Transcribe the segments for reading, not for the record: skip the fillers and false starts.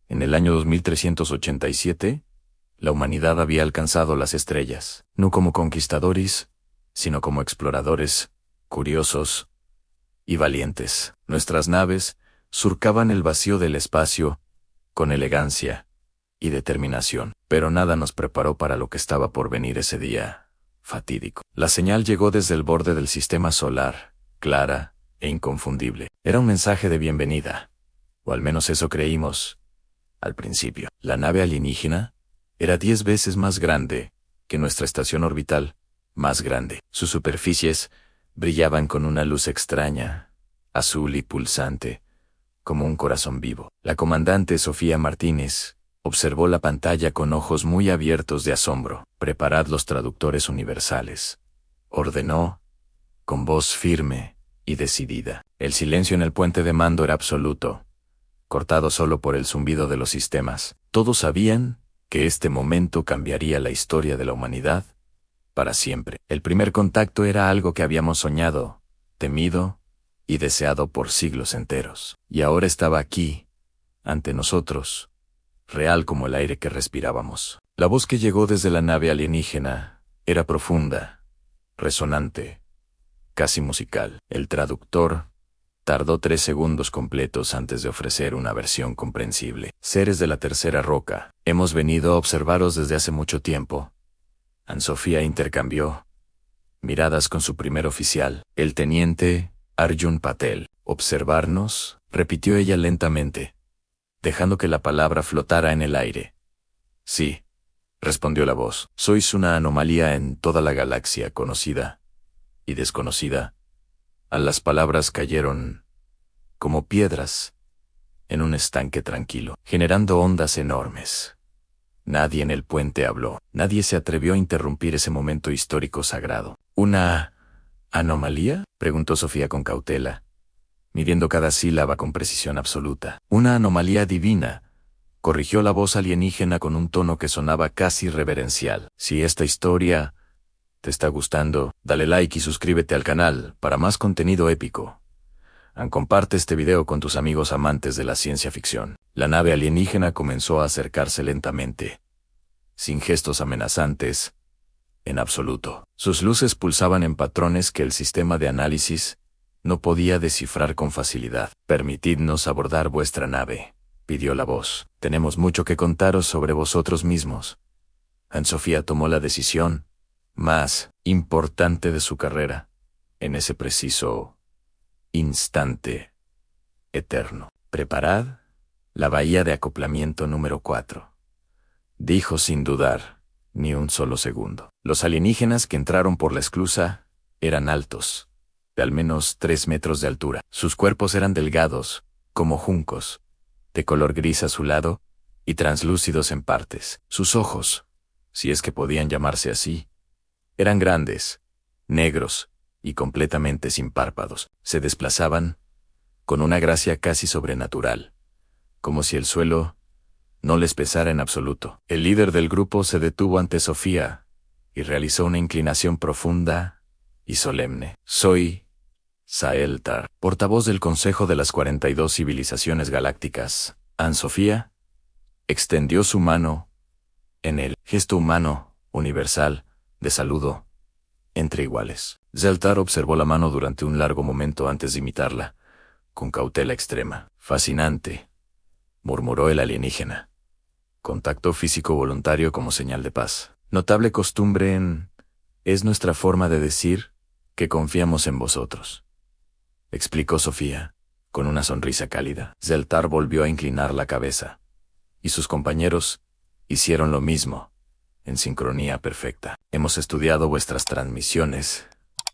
En el año 2387, la humanidad había alcanzado las estrellas, no como conquistadores, sino como exploradores, curiosos y valientes. Nuestras naves surcaban el vacío del espacio con elegancia y determinación, pero nada nos preparó para lo que estaba por venir ese día fatídico. La señal llegó desde el borde del sistema solar, clara e inconfundible. Era un mensaje de bienvenida, o al menos eso creímos al principio. La nave alienígena era 10 veces más grande que nuestra estación orbital, más grande. Sus superficies brillaban con una luz extraña, azul y pulsante, como un corazón vivo. La comandante Sofía Martínez observó la pantalla con ojos muy abiertos de asombro. «Preparad los traductores universales», ordenó, con voz firme y decidida. El silencio en el puente de mando era absoluto, cortado solo por el zumbido de los sistemas. Todos sabían que este momento cambiaría la historia de la humanidad para siempre. El primer contacto era algo que habíamos soñado, temido y deseado por siglos enteros. Y ahora estaba aquí, ante nosotros, real como el aire que respirábamos. La voz que llegó desde la nave alienígena era profunda, resonante, casi musical. El traductor tardó 3 segundos completos antes de ofrecer una versión comprensible. «Seres de la tercera roca, hemos venido a observaros desde hace mucho tiempo». Anne-Sophia intercambió miradas con su primer oficial, el teniente Arjun Patel. «¿Observarnos?», repitió ella lentamente, dejando que la palabra flotara en el aire. «Sí», respondió la voz. «Sois una anomalía en toda la galaxia conocida y desconocida». Las palabras cayeron como piedras en un estanque tranquilo, generando ondas enormes. Nadie en el puente habló. Nadie se atrevió a interrumpir ese momento histórico sagrado. «¿Una anomalía?», preguntó Sofía con cautela, midiendo cada sílaba con precisión absoluta. «Una anomalía divina», corrigió la voz alienígena con un tono que sonaba casi reverencial. «Si esta historia te está gustando, dale like y suscríbete al canal para más contenido épico. Comparte este video con tus amigos amantes de la ciencia ficción». La nave alienígena comenzó a acercarse lentamente, sin gestos amenazantes, en absoluto. Sus luces pulsaban en patrones que el sistema de análisis no podía descifrar con facilidad. «Permitidnos abordar vuestra nave», pidió la voz. «Tenemos mucho que contaros sobre vosotros mismos». Anne-Sophia tomó la decisión más importante de su carrera, en ese preciso instante eterno. «Preparad la bahía de acoplamiento número 4», dijo sin dudar ni un solo segundo. Los alienígenas que entraron por la esclusa eran altos, de al menos 3 metros de altura. Sus cuerpos eran delgados, como juncos, de color gris azulado y translúcidos en partes. Sus ojos, si es que podían llamarse así, eran grandes, negros y completamente sin párpados. Se desplazaban con una gracia casi sobrenatural, como si el suelo no les pesara en absoluto. El líder del grupo se detuvo ante Sofía y realizó una inclinación profunda y solemne. «Soy Saeltar, portavoz del Consejo de las 42 Civilizaciones Galácticas». Anne-Sophia extendió su mano en el gesto humano, universal, de saludo entre iguales. Zeltar observó la mano durante un largo momento antes de imitarla, con cautela extrema. «Fascinante», murmuró el alienígena. «Contacto físico voluntario como señal de paz. Notable costumbre es nuestra forma de decir que confiamos en vosotros», explicó Sofía, con una sonrisa cálida. Zeltar volvió a inclinar la cabeza, y sus compañeros hicieron lo mismo, en sincronía perfecta. «Hemos estudiado vuestras transmisiones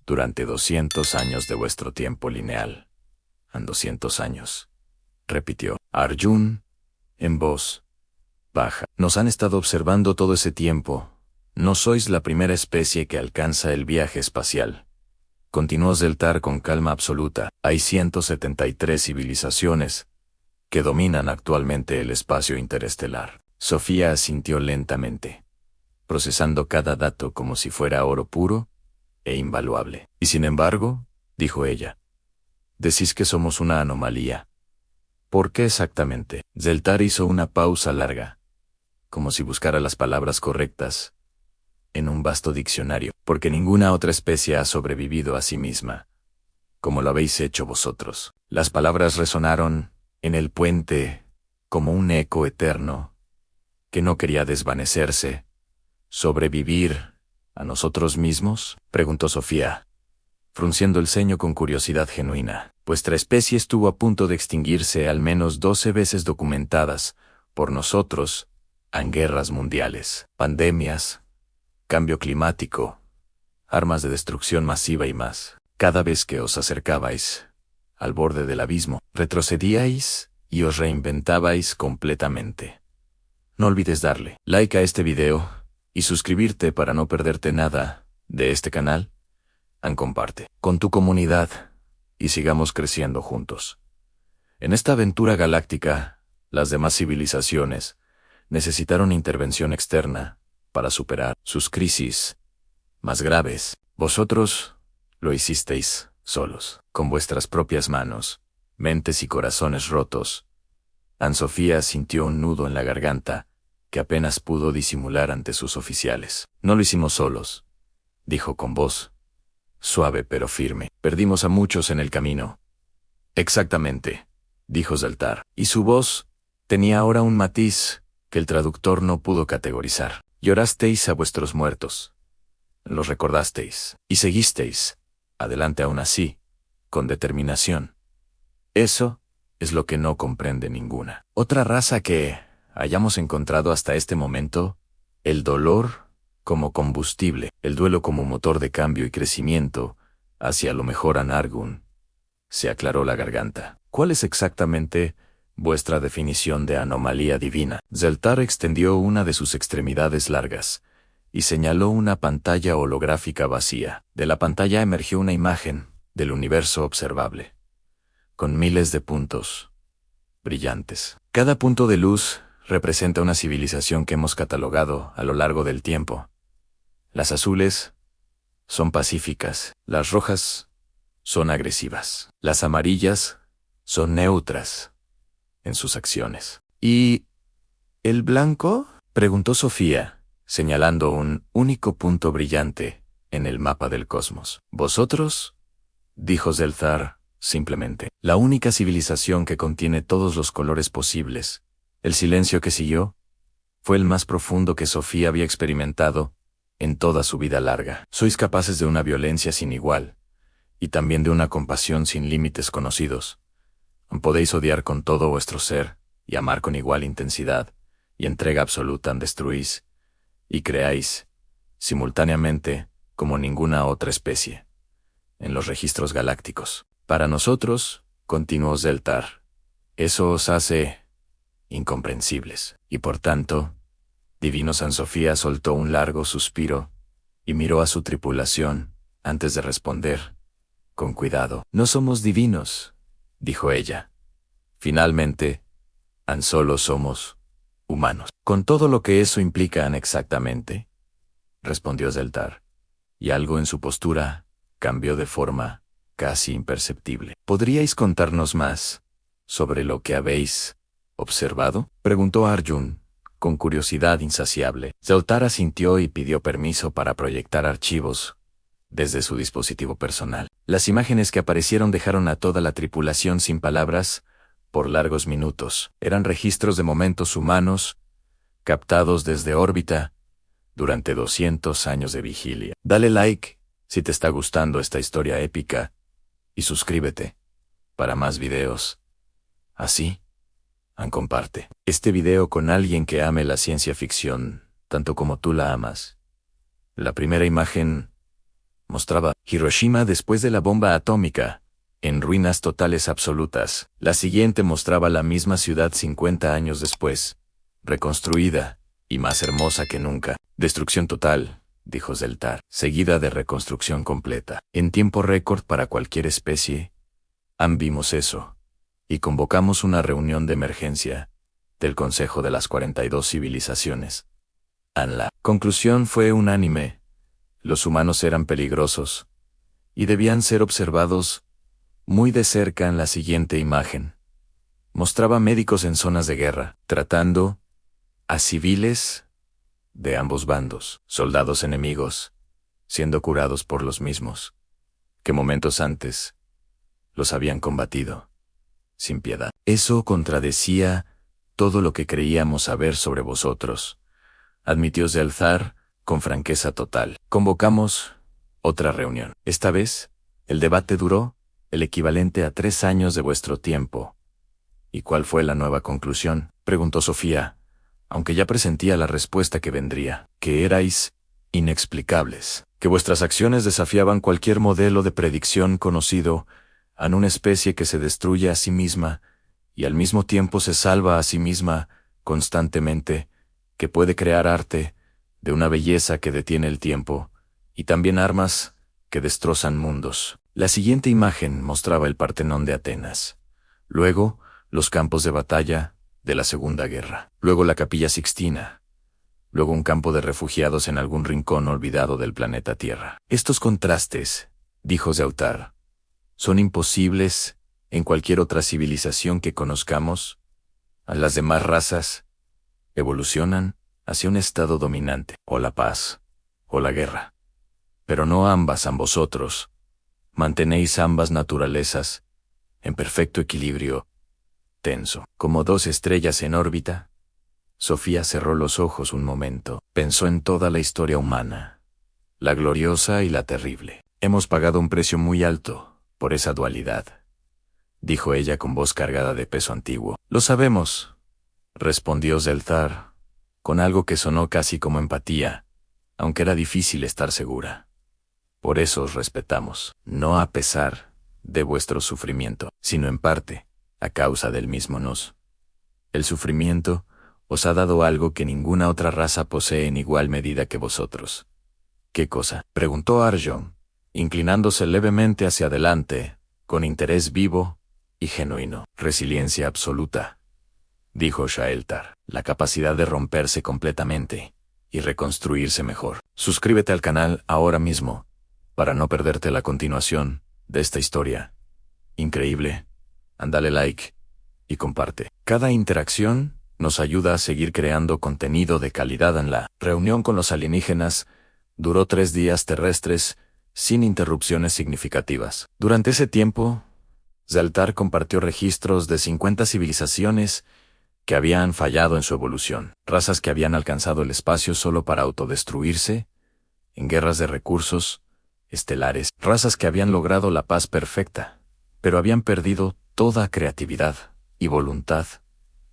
durante 200 años de vuestro tiempo lineal». «En 200 años», repitió Arjun, en voz baja. «Nos han estado observando todo ese tiempo. No sois la primera especie que alcanza el viaje espacial», continuó Zeltar con calma absoluta. «Hay 173 civilizaciones que dominan actualmente el espacio interestelar». Sofía asintió lentamente, procesando cada dato como si fuera oro puro e invaluable. «Y sin embargo», dijo ella, «decís que somos una anomalía. ¿Por qué exactamente? Zeltar hizo una pausa larga, como si buscara las palabras correctas en un vasto diccionario, porque ninguna otra especie ha sobrevivido a sí misma, como lo habéis hecho vosotros. Las palabras resonaron en el puente como un eco eterno que no quería desvanecerse. ¿Sobrevivir a nosotros mismos?, preguntó Sofía, frunciendo el ceño con curiosidad genuina. Vuestra especie estuvo a punto de extinguirse al menos 12 veces documentadas por nosotros en guerras mundiales, pandemias, cambio climático, armas de destrucción masiva y más. Cada vez que os acercabais al borde del abismo, retrocedíais y os reinventabais completamente. No olvides darle like a este video y suscribirte para no perderte nada de este canal. Comparte con tu comunidad y sigamos creciendo juntos. En esta aventura galáctica, las demás civilizaciones necesitaron intervención externa para superar sus crisis más graves. Vosotros lo hicisteis solos, con vuestras propias manos, mentes y corazones rotos. Anne-Sophia sintió un nudo en la garganta que apenas pudo disimular ante sus oficiales. No lo hicimos solos, dijo con voz suave pero firme. Perdimos a muchos en el camino. Exactamente, dijo Zeltar, y su voz tenía ahora un matiz que el traductor no pudo categorizar. Llorasteis a vuestros muertos. Los recordasteis, y seguisteis adelante aún así, con determinación. Eso es lo que no comprende ninguna otra raza que hayamos encontrado hasta este momento: el dolor como combustible, el duelo como motor de cambio y crecimiento hacia lo mejor. Anargun se aclaró la garganta. ¿Cuál es exactamente vuestra definición de anomalía divina? Zeltar extendió una de sus extremidades largas y señaló una pantalla holográfica vacía. De la pantalla emergió una imagen del universo observable, con miles de puntos brillantes. Cada punto de luz representa una civilización que hemos catalogado a lo largo del tiempo. Las azules son pacíficas, las rojas son agresivas, las amarillas son neutras en sus acciones. ¿Y el blanco?, preguntó Sofía, señalando un único punto brillante en el mapa del cosmos. Vosotros, dijo Zeltar simplemente, la única civilización que contiene todos los colores posibles. El silencio que siguió fue el más profundo que Sofía había experimentado en toda su vida larga. Sois capaces de una violencia sin igual, y también de una compasión sin límites conocidos. Podéis odiar con todo vuestro ser, y amar con igual intensidad y entrega absoluta. Destruís y creáis simultáneamente como ninguna otra especie en los registros galácticos. Para nosotros, continuó Zeltar, eso os hace incomprensibles, y por tanto, divino. Anne-Sophia soltó un largo suspiro y miró a su tripulación antes de responder con cuidado. No somos divinos, dijo ella. Finalmente, solo somos humanos. Con todo lo que eso implica. Exactamente, respondió Zeltar, y algo en su postura cambió de forma casi imperceptible. ¿Podríais contarnos más sobre lo que habéis observado?, preguntó Arjun, con curiosidad insaciable. Zeltar asintió y pidió permiso para proyectar archivos desde su dispositivo personal. Las imágenes que aparecieron dejaron a toda la tripulación sin palabras por largos minutos. Eran registros de momentos humanos, captados desde órbita, durante 200 años de vigilia. Dale like si te está gustando esta historia épica, y suscríbete para más videos así. Comparte este video con alguien que ame la ciencia ficción tanto como tú la amas. La primera imagen mostraba Hiroshima después de la bomba atómica, en ruinas totales absolutas. La siguiente mostraba la misma ciudad 50 años después, reconstruida y más hermosa que nunca. Destrucción total, dijo Zeltar, seguida de reconstrucción completa, en tiempo récord para cualquier especie. Vimos eso, y convocamos una reunión de emergencia del Consejo de las 42 Civilizaciones. La conclusión fue unánime: los humanos eran peligrosos y debían ser observados muy de cerca. En la siguiente imagen Mostraba médicos en zonas de guerra, tratando a civiles de ambos bandos, soldados enemigos, siendo curados por los mismos, que momentos antes los habían combatido, sin piedad. Eso contradecía todo lo que creíamos saber sobre vosotros, admitió Zeltar con franqueza total. Convocamos otra reunión. Esta vez, el debate duró el equivalente a 3 años de vuestro tiempo. ¿Y cuál fue la nueva conclusión?, preguntó Sofía, aunque ya presentía la respuesta que vendría, que erais inexplicables, que vuestras acciones desafiaban cualquier modelo de predicción conocido, en una especie que se destruye a sí misma y al mismo tiempo se salva a sí misma constantemente, que puede crear arte de una belleza que detiene el tiempo, y también armas que destrozan mundos. La siguiente imagen mostraba el Partenón de Atenas. Luego, los campos de batalla de la Segunda Guerra. Luego la Capilla Sixtina. Luego un campo de refugiados en algún rincón olvidado del planeta Tierra. Estos contrastes, dijo Zeltar, son imposibles en cualquier otra civilización que conozcamos. A las demás razas evolucionan hacia un estado dominante, o la paz, o la guerra. Pero no ambas. Vosotros mantenéis ambas naturalezas en perfecto equilibrio tenso, como 2 estrellas en órbita. Sofía cerró los ojos un momento, pensó en toda la historia humana, la gloriosa y la terrible. Hemos pagado un precio muy alto por esa dualidad, dijo ella con voz cargada de peso antiguo. Lo sabemos, respondió Zeltar, con algo que sonó casi como empatía, aunque era difícil estar segura. Por eso os respetamos, no a pesar de vuestro sufrimiento, sino en parte a causa del mismo nos. El sufrimiento os ha dado algo que ninguna otra raza posee en igual medida que vosotros. ¿Qué cosa?, preguntó Arjun, inclinándose levemente hacia adelante, con interés vivo y genuino. Resiliencia absoluta, dijo Shaeltar, la capacidad de romperse completamente y reconstruirse mejor. Suscríbete al canal ahora mismo, para no perderte la continuación de esta historia increíble. Dale like y comparte. Cada interacción nos ayuda a seguir creando contenido de calidad. En la reunión con los alienígenas duró 3 días terrestres sin interrupciones significativas. Durante ese tiempo, Zeltar compartió registros de 50 civilizaciones que habían fallado en su evolución, razas que habían alcanzado el espacio solo para autodestruirse, en guerras de recursos estelares, razas que habían logrado la paz perfecta, pero habían perdido toda creatividad y voluntad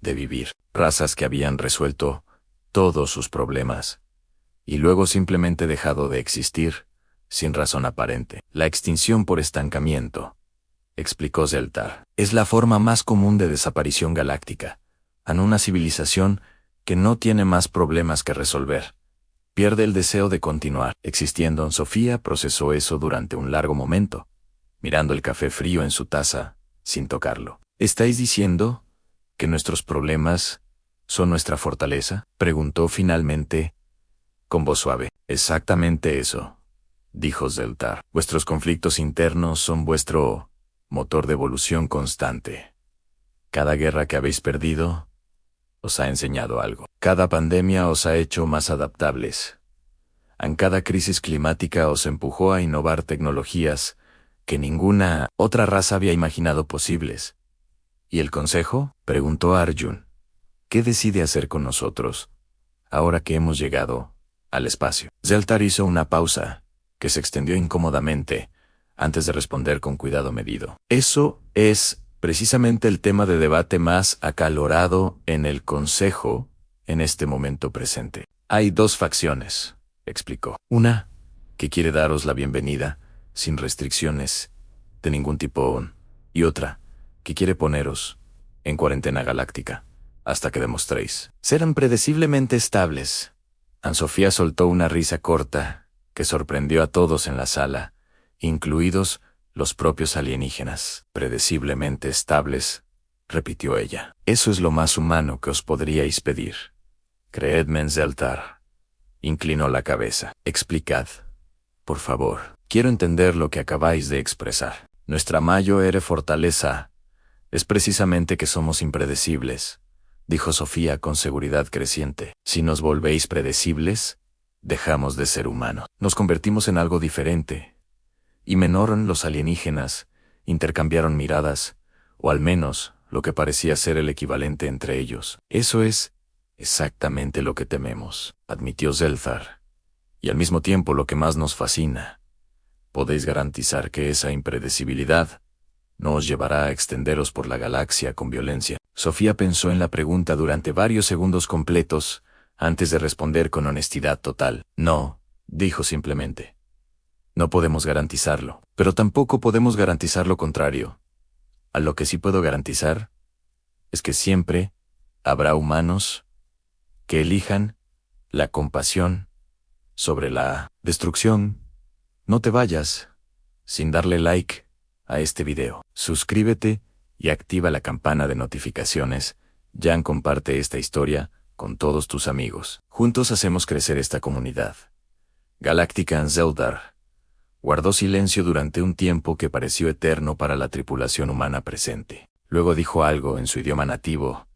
de vivir, razas que habían resuelto todos sus problemas y luego simplemente dejado de existir sin razón aparente. La extinción por estancamiento, explicó Zeltar, es la forma más común de desaparición galáctica. En una civilización que no tiene más problemas que resolver, pierde el deseo de continuar existiendo. Sofía procesó eso durante un largo momento, mirando el café frío en su taza, sin tocarlo. ¿Estáis diciendo que nuestros problemas son nuestra fortaleza?, preguntó finalmente, con voz suave. Exactamente eso, dijo Zeltar. Vuestros conflictos internos son vuestro motor de evolución constante. Cada guerra que habéis perdido os ha enseñado algo. Cada pandemia os ha hecho más adaptables. En cada crisis climática os empujó a innovar tecnologías que ninguna otra raza había imaginado posibles. ¿Y el consejo?, preguntó Arjun. ¿Qué decide hacer con nosotros, ahora que hemos llegado al espacio? Zeltar hizo una pausa, que se extendió incómodamente, antes de responder con cuidado medido. Eso es precisamente el tema de debate más acalorado en el Consejo en este momento presente. Hay 2 facciones, explicó. Una, que quiere daros la bienvenida, sin restricciones de ningún tipo, y otra, que quiere poneros en cuarentena galáctica, hasta que demostréis ser predeciblemente estables. Sofía soltó una risa corta, que sorprendió a todos en la sala, incluidos los propios alienígenas. Predeciblemente estables, repitió ella. Eso es lo más humano que os podríais pedir. Creedme, Zeltar. Inclinó la cabeza. Explicad, por favor. Quiero entender lo que acabáis de expresar. Nuestra mayor fortaleza Es precisamente que somos impredecibles, dijo Sofía con seguridad creciente. Si nos volvéis predecibles, dejamos de ser humanos. Nos convertimos en algo diferente. Y Menoron, los alienígenas, intercambiaron miradas, o al menos lo que parecía ser el equivalente entre ellos. Eso es exactamente lo que tememos, admitió Zelthar. Y al mismo tiempo lo que más nos fascina. ¿Podéis garantizar que esa impredecibilidad no os llevará a extenderos por la galaxia con violencia? Sofía pensó en la pregunta durante varios segundos completos antes de responder con honestidad total. No, dijo simplemente. No podemos garantizarlo, pero tampoco podemos garantizar lo contrario. A lo que sí puedo garantizar es que siempre habrá humanos que elijan la compasión sobre la destrucción. No te vayas sin darle like a este video. Suscríbete y activa la campana de notificaciones. Jan comparte esta historia con todos tus amigos. Juntos hacemos crecer esta comunidad. Galactica Zelthar guardó silencio durante un tiempo que pareció eterno para la tripulación humana presente. Luego dijo algo en su idioma nativo,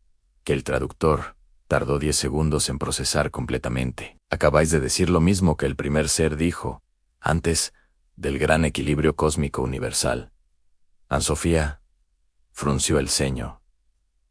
que el traductor tardó 10 segundos en procesar completamente. Acabáis de decir lo mismo que el primer ser dijo, antes del gran equilibrio cósmico universal. Sofía frunció el ceño.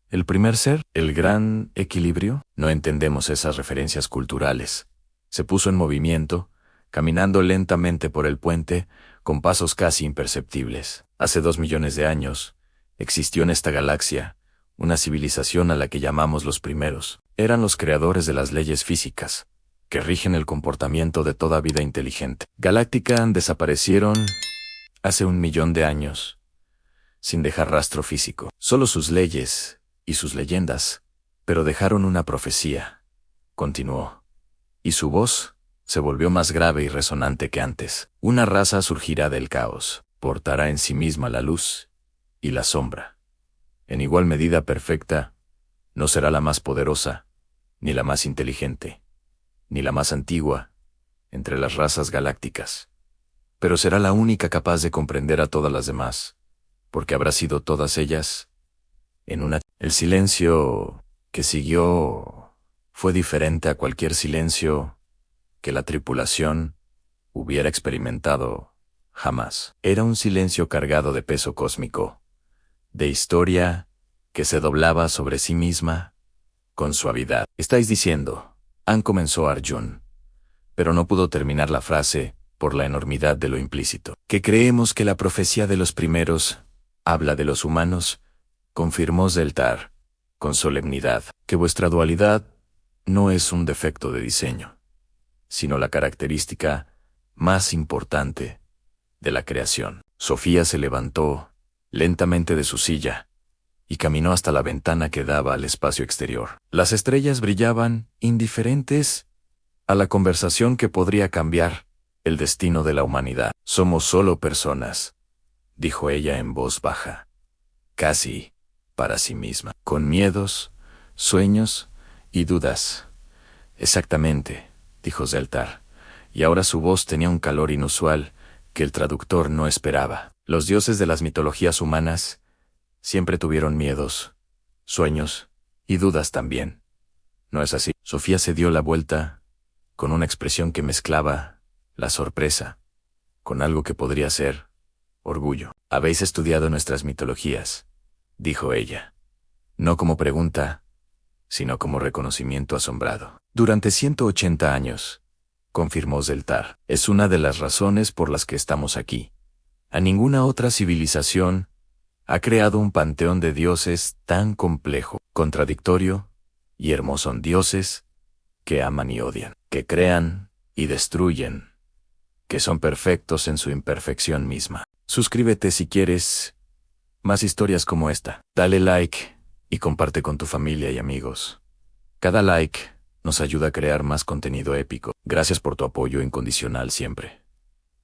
¿El primer ser? ¿El gran equilibrio? No entendemos esas referencias culturales. Se puso en movimiento, caminando lentamente por el puente, con pasos casi imperceptibles. Hace 2 millones de años, existió en esta galaxia una civilización a la que llamamos los primeros. Eran los creadores de las leyes físicas, que rigen el comportamiento de toda vida inteligente. Galactica desaparecieron hace 1 millón de años, sin dejar rastro físico. Solo sus leyes y sus leyendas, pero dejaron una profecía. Continuó. Y su voz se volvió más grave y resonante que antes. Una raza surgirá del caos, portará en sí misma la luz y la sombra. En igual medida perfecta, no será la más poderosa, ni la más inteligente, ni la más antigua entre las razas galácticas, pero será la única capaz de comprender a todas las demás, porque habrá sido todas ellas en una... El silencio que siguió fue diferente a cualquier silencio que la tripulación hubiera experimentado jamás. Era un silencio cargado de peso cósmico, de historia que se doblaba sobre sí misma con suavidad. Estáis diciendo, comenzó Arjun, pero no pudo terminar la frase por la enormidad de lo implícito. Que creemos que la profecía de los primeros habla de los humanos, confirmó Zelthar con solemnidad, que vuestra dualidad no es un defecto de diseño, sino la característica más importante de la creación. Sofía se levantó lentamente de su silla y caminó hasta la ventana que daba al espacio exterior. Las estrellas brillaban, indiferentes a la conversación que podría cambiar el destino de la humanidad. Somos solo personas, dijo ella en voz baja, casi para sí misma, con miedos, sueños y dudas. Exactamente, dijo Zelthar, y ahora su voz tenía un calor inusual que el traductor no esperaba. Los dioses de las mitologías humanas siempre tuvieron miedos, sueños y dudas también. ¿No es así? Sofía se dio la vuelta con una expresión que mezclaba la sorpresa con algo que podría ser orgullo. Habéis estudiado nuestras mitologías, dijo ella, no como pregunta, sino como reconocimiento asombrado. Durante 180 años, confirmó Zelthar, es una de las razones por las que estamos aquí. A ninguna otra civilización ha creado un panteón de dioses tan complejo, contradictorio y hermoso. Son dioses que aman y odian, que crean y destruyen, que son perfectos en su imperfección misma. Suscríbete si quieres más historias como esta. Dale like y comparte con tu familia y amigos. Cada like nos ayuda a crear más contenido épico. Gracias por tu apoyo incondicional siempre.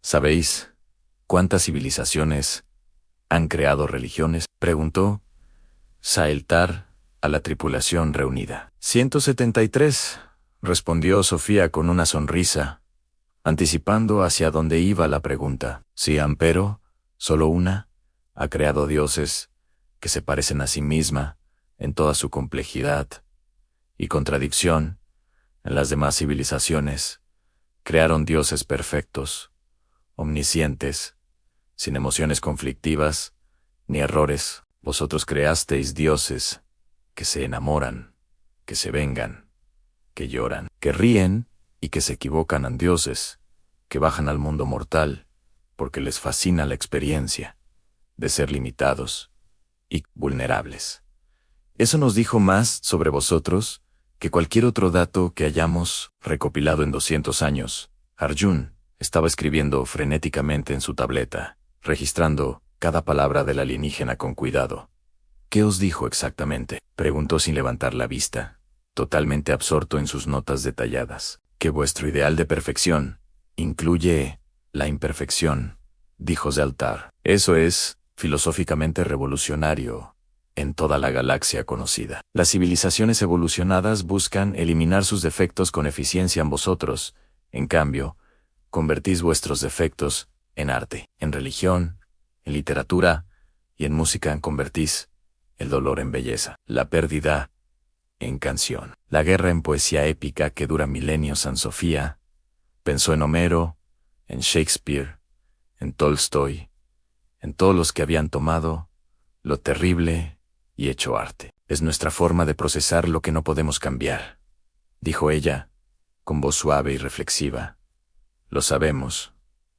¿Sabéis cuántas civilizaciones han creado religiones?, preguntó Zelthar a la tripulación reunida. 173, respondió Sofía con una sonrisa, anticipando hacia dónde iba la pregunta. Sí, pero solo una ha creado dioses que se parecen a sí misma en toda su complejidad y contradicción en las demás civilizaciones, crearon dioses perfectos, omniscientes, sin emociones conflictivas ni errores. Vosotros creasteis dioses que se enamoran, que se vengan, que lloran, que ríen y que se equivocan, en dioses que bajan al mundo mortal porque les fascina la experiencia de ser limitados y vulnerables. Eso nos dijo más sobre vosotros que cualquier otro dato que hayamos recopilado en 200 años. Arjun estaba escribiendo frenéticamente en su tableta, registrando cada palabra del alienígena con cuidado. ¿Qué os dijo exactamente?, preguntó sin levantar la vista, totalmente absorto en sus notas detalladas. Que vuestro ideal de perfección incluye la imperfección, dijo Zeltar. Eso es filosóficamente revolucionario en toda la galaxia conocida. Las civilizaciones evolucionadas buscan eliminar sus defectos con eficiencia. En vosotros, en cambio, convertís vuestros defectos en arte, en religión, en literatura y en música. Convertís el dolor en belleza, la pérdida en canción, la guerra en poesía épica que dura milenios. San Sofía pensó en Homero, en Shakespeare, en Tolstoy, en todos los que habían tomado lo terrible y hecho arte. Es nuestra forma de procesar lo que no podemos cambiar, dijo ella, con voz suave y reflexiva. Lo sabemos,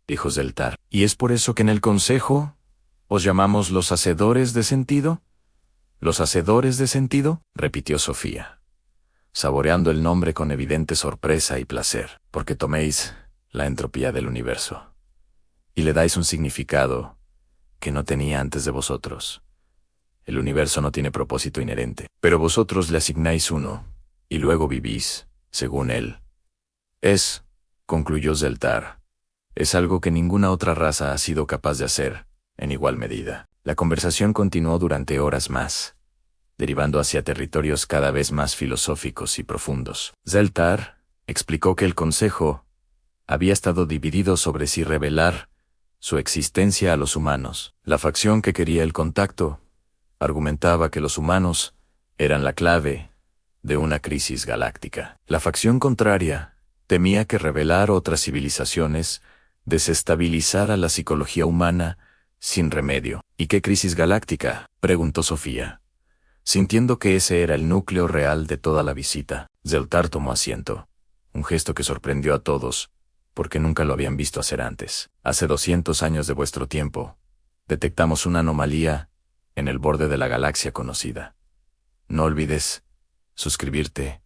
dijo Zeltar. ¿Y es por eso que en el Consejo os llamamos los hacedores de sentido? ¿Los hacedores de sentido?, repitió Sofía, saboreando el nombre con evidente sorpresa y placer, porque toméis la entropía del universo y le dais un significado que no tenía antes de vosotros. El universo no tiene propósito inherente, pero vosotros le asignáis uno, y luego vivís, según él. Concluyó Zeltar, es algo que ninguna otra raza ha sido capaz de hacer, en igual medida. La conversación continuó durante horas más, derivando hacia territorios cada vez más filosóficos y profundos. Zeltar explicó que el Consejo había estado dividido sobre si revelar su existencia a los humanos. La facción que quería el contacto argumentaba que los humanos eran la clave de una crisis galáctica. La facción contraria temía que revelar otras civilizaciones desestabilizara la psicología humana sin remedio. ¿Y qué crisis galáctica?, preguntó Sofía, sintiendo que ese era el núcleo real de toda la visita. Zeltar tomó asiento, un gesto que sorprendió a todos, porque nunca lo habían visto hacer antes. Hace 200 años de vuestro tiempo, detectamos una anomalía en el borde de la galaxia conocida. No olvides suscribirte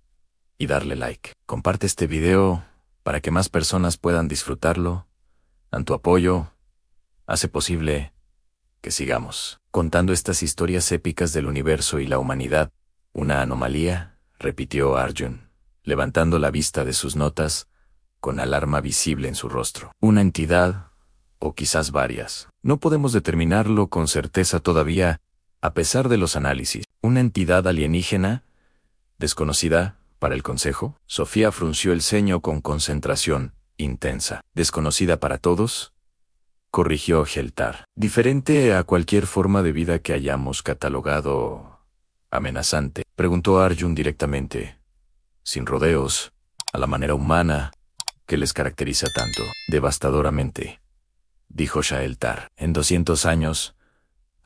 y darle like. Comparte este video para que más personas puedan disfrutarlo. Tu apoyo hace posible que sigamos contando estas historias épicas del universo y la humanidad. Una anomalía, repitió Arjun, levantando la vista de sus notas, con alarma visible en su rostro. Una entidad, o quizás varias. No podemos determinarlo con certeza todavía, a pesar de los análisis. ¿Una entidad alienígena desconocida para el Consejo? Sofía frunció el ceño con concentración intensa. ¿Desconocida para todos?, corrigió Zeltar. ¿Diferente a cualquier forma de vida que hayamos catalogado amenazante?, preguntó Arjun directamente, sin rodeos, a la manera humana que les caracteriza tanto. Devastadoramente, dijo Zeltar. En 200 años,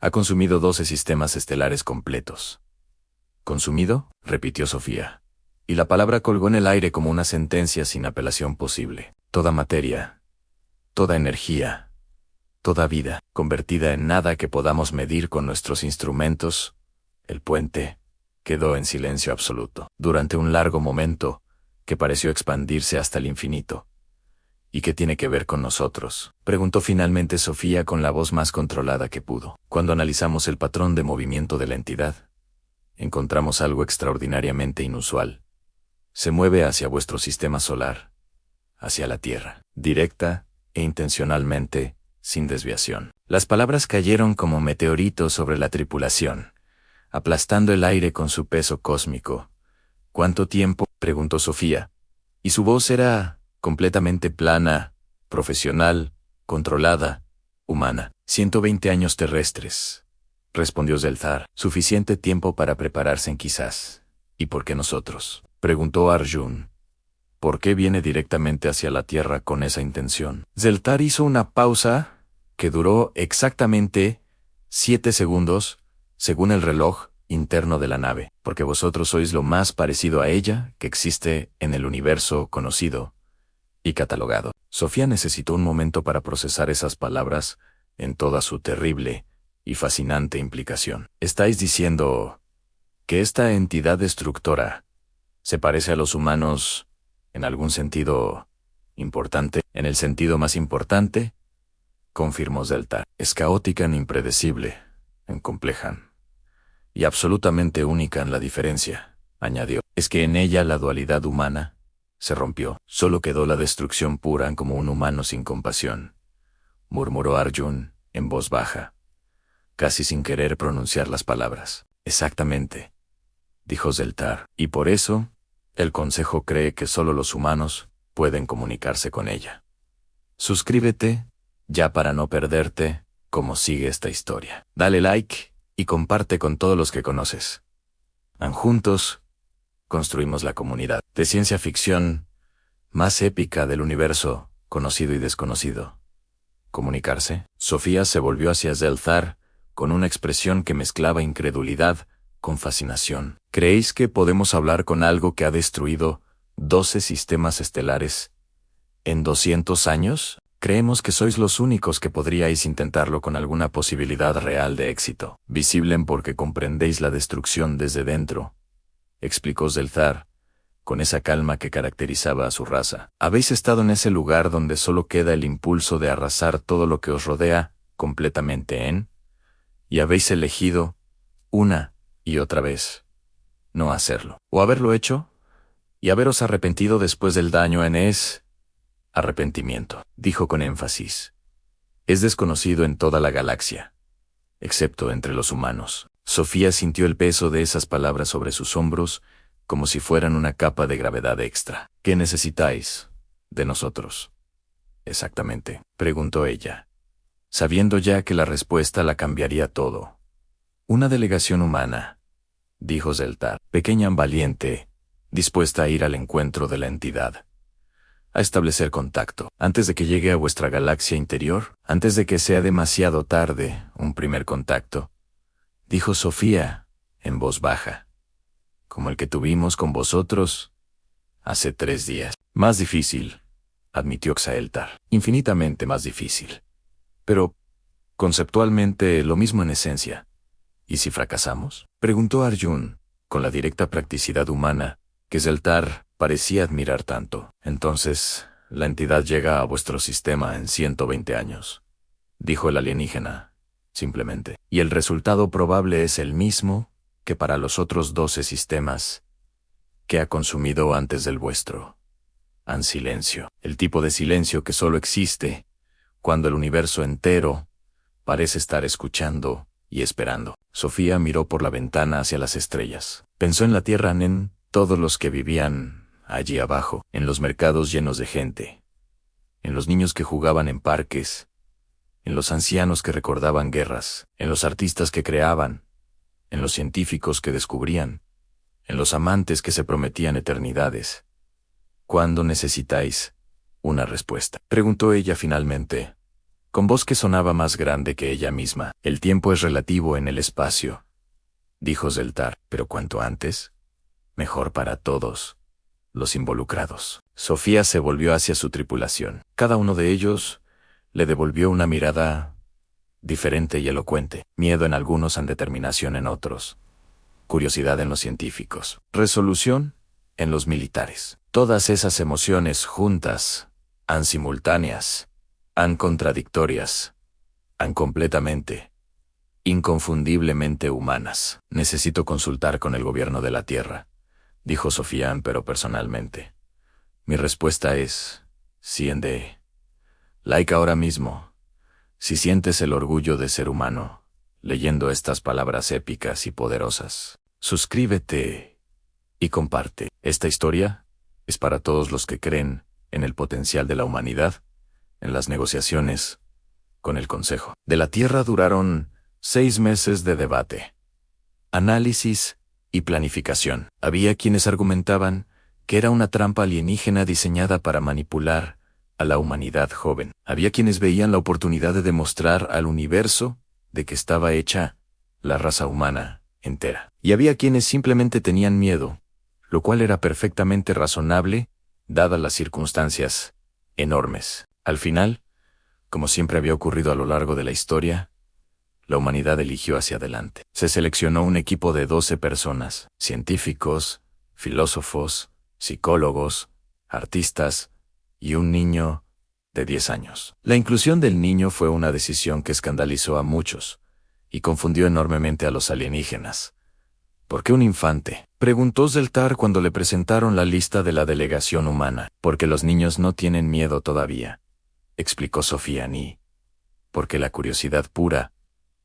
ha consumido 12 sistemas estelares completos. ¿Consumido?, repitió Sofía, y la palabra colgó en el aire como una sentencia sin apelación posible. Toda materia, toda energía, toda vida, convertida en nada que podamos medir con nuestros instrumentos. El puente quedó en silencio absoluto durante un largo momento que pareció expandirse hasta el infinito. ¿Y qué tiene que ver con nosotros?, preguntó finalmente Sofía con la voz más controlada que pudo. Cuando analizamos el patrón de movimiento de la entidad, encontramos algo extraordinariamente inusual. Se mueve hacia vuestro sistema solar, hacia la Tierra, directa e intencionalmente, sin desviación. Las palabras cayeron como meteoritos sobre la tripulación, aplastando el aire con su peso cósmico. ¿Cuánto tiempo?, preguntó Sofía, y su voz era completamente plana, profesional, controlada, humana. 120 años terrestres, respondió Zeltar. Suficiente tiempo para prepararse quizás. ¿Y por qué nosotros? Preguntó Arjun. ¿Por qué viene directamente hacia la Tierra con esa intención? Zeltar hizo una pausa que duró exactamente 7 segundos, según el reloj interno de la nave, porque vosotros sois lo más parecido a ella que existe en el universo conocido y catalogado. Sofía necesitó un momento para procesar esas palabras en toda su terrible y fascinante implicación. ¿Estáis diciendo que esta entidad destructora se parece a los humanos en algún sentido importante? En el sentido más importante, confirmó Zeltar. Es caótica en impredecible, en compleja y absolutamente única en la diferencia, añadió. Es que en ella la dualidad humana se rompió. Solo quedó la destrucción pura como un humano sin compasión, murmuró Arjun en voz baja, casi sin querer pronunciar las palabras. Exactamente, dijo Zeltar, y por eso, el Consejo cree que solo los humanos pueden comunicarse con ella. Suscríbete, ya para no perderte cómo sigue esta historia. Dale like y comparte con todos los que conoces. Juntos, construimos la comunidad de ciencia ficción más épica del universo, conocido y desconocido. ¿Comunicarse? Sofía se volvió hacia Zeltar con una expresión que mezclaba incredulidad con fascinación. ¿Creéis que podemos hablar con algo que ha destruido 12 sistemas estelares en 200 años? Creemos que sois los únicos que podríais intentarlo con alguna posibilidad real de éxito. Visible porque comprendéis la destrucción desde dentro, explicó Zeltar, con esa calma que caracterizaba a su raza. Habéis estado en ese lugar donde solo queda el impulso de arrasar todo lo que os rodea completamente y habéis elegido, una y otra vez, no hacerlo. O haberlo hecho, y haberos arrepentido después del daño arrepentimiento, dijo con énfasis. Es desconocido en toda la galaxia, excepto entre los humanos. Sofía sintió el peso de esas palabras sobre sus hombros, como si fueran una capa de gravedad extra. ¿Qué necesitáis de nosotros? Exactamente, preguntó ella, sabiendo ya que la respuesta la cambiaría todo. Una delegación humana, dijo Zeltar, pequeña, valiente, dispuesta a ir al encuentro de la entidad, a establecer contacto, antes de que llegue a vuestra galaxia interior, antes de que sea demasiado tarde, un primer contacto, dijo Sofía, en voz baja, como el que tuvimos con vosotros hace 3 días. Más difícil, admitió Xaeltar, infinitamente más difícil. Pero, conceptualmente, lo mismo en esencia. ¿Y si fracasamos? Preguntó Arjun, con la directa practicidad humana que Zeltar parecía admirar tanto. Entonces, la entidad llega a vuestro sistema en 120 años, dijo el alienígena, simplemente. Y el resultado probable es el mismo que para los otros 12 sistemas que ha consumido antes del vuestro. Silencio. El tipo de silencio que solo existe cuando el universo entero parece estar escuchando y esperando. Sofía miró por la ventana hacia las estrellas. Pensó en la Tierra, en todos los que vivían allí abajo, en los mercados llenos de gente, en los niños que jugaban en parques, en los ancianos que recordaban guerras, en los artistas que creaban, en los científicos que descubrían, en los amantes que se prometían eternidades. ¿Cuándo necesitáis una respuesta? Preguntó ella finalmente, con voz que sonaba más grande que ella misma. El tiempo es relativo en el espacio, dijo Zeltar, pero cuanto antes, mejor para todos los involucrados. Sofía se volvió hacia su tripulación. Cada uno de ellos le devolvió una mirada diferente y elocuente. Miedo en algunos, determinación en otros. Curiosidad en los científicos. Resolución en los militares. Todas esas emociones juntas, simultáneas, contradictorias, completamente, inconfundiblemente humanas. Necesito consultar con el gobierno de la Tierra, dijo Sofía, pero personalmente. Mi respuesta es, sí, like ahora mismo, si sientes el orgullo de ser humano, leyendo estas palabras épicas y poderosas. Suscríbete y comparte. Esta historia es para todos los que creen en el potencial de la humanidad, en las negociaciones con el Consejo de la Tierra. Duraron 6 meses de debate, análisis y planificación. Había quienes argumentaban que era una trampa alienígena diseñada para manipular a la humanidad joven. Había quienes veían la oportunidad de demostrar al universo de que estaba hecha la raza humana entera. Y había quienes simplemente tenían miedo, lo cual era perfectamente razonable, dadas las circunstancias enormes. Al final, como siempre había ocurrido a lo largo de la historia, la humanidad eligió hacia adelante. Se seleccionó un equipo de 12 personas, científicos, filósofos, psicólogos, artistas y un niño de 10 años. La inclusión del niño fue una decisión que escandalizó a muchos y confundió enormemente a los alienígenas. ¿Por qué un infante?, preguntó Zeltar cuando le presentaron la lista de la delegación humana. Porque los niños no tienen miedo todavía, explicó Sofiani. Porque la curiosidad pura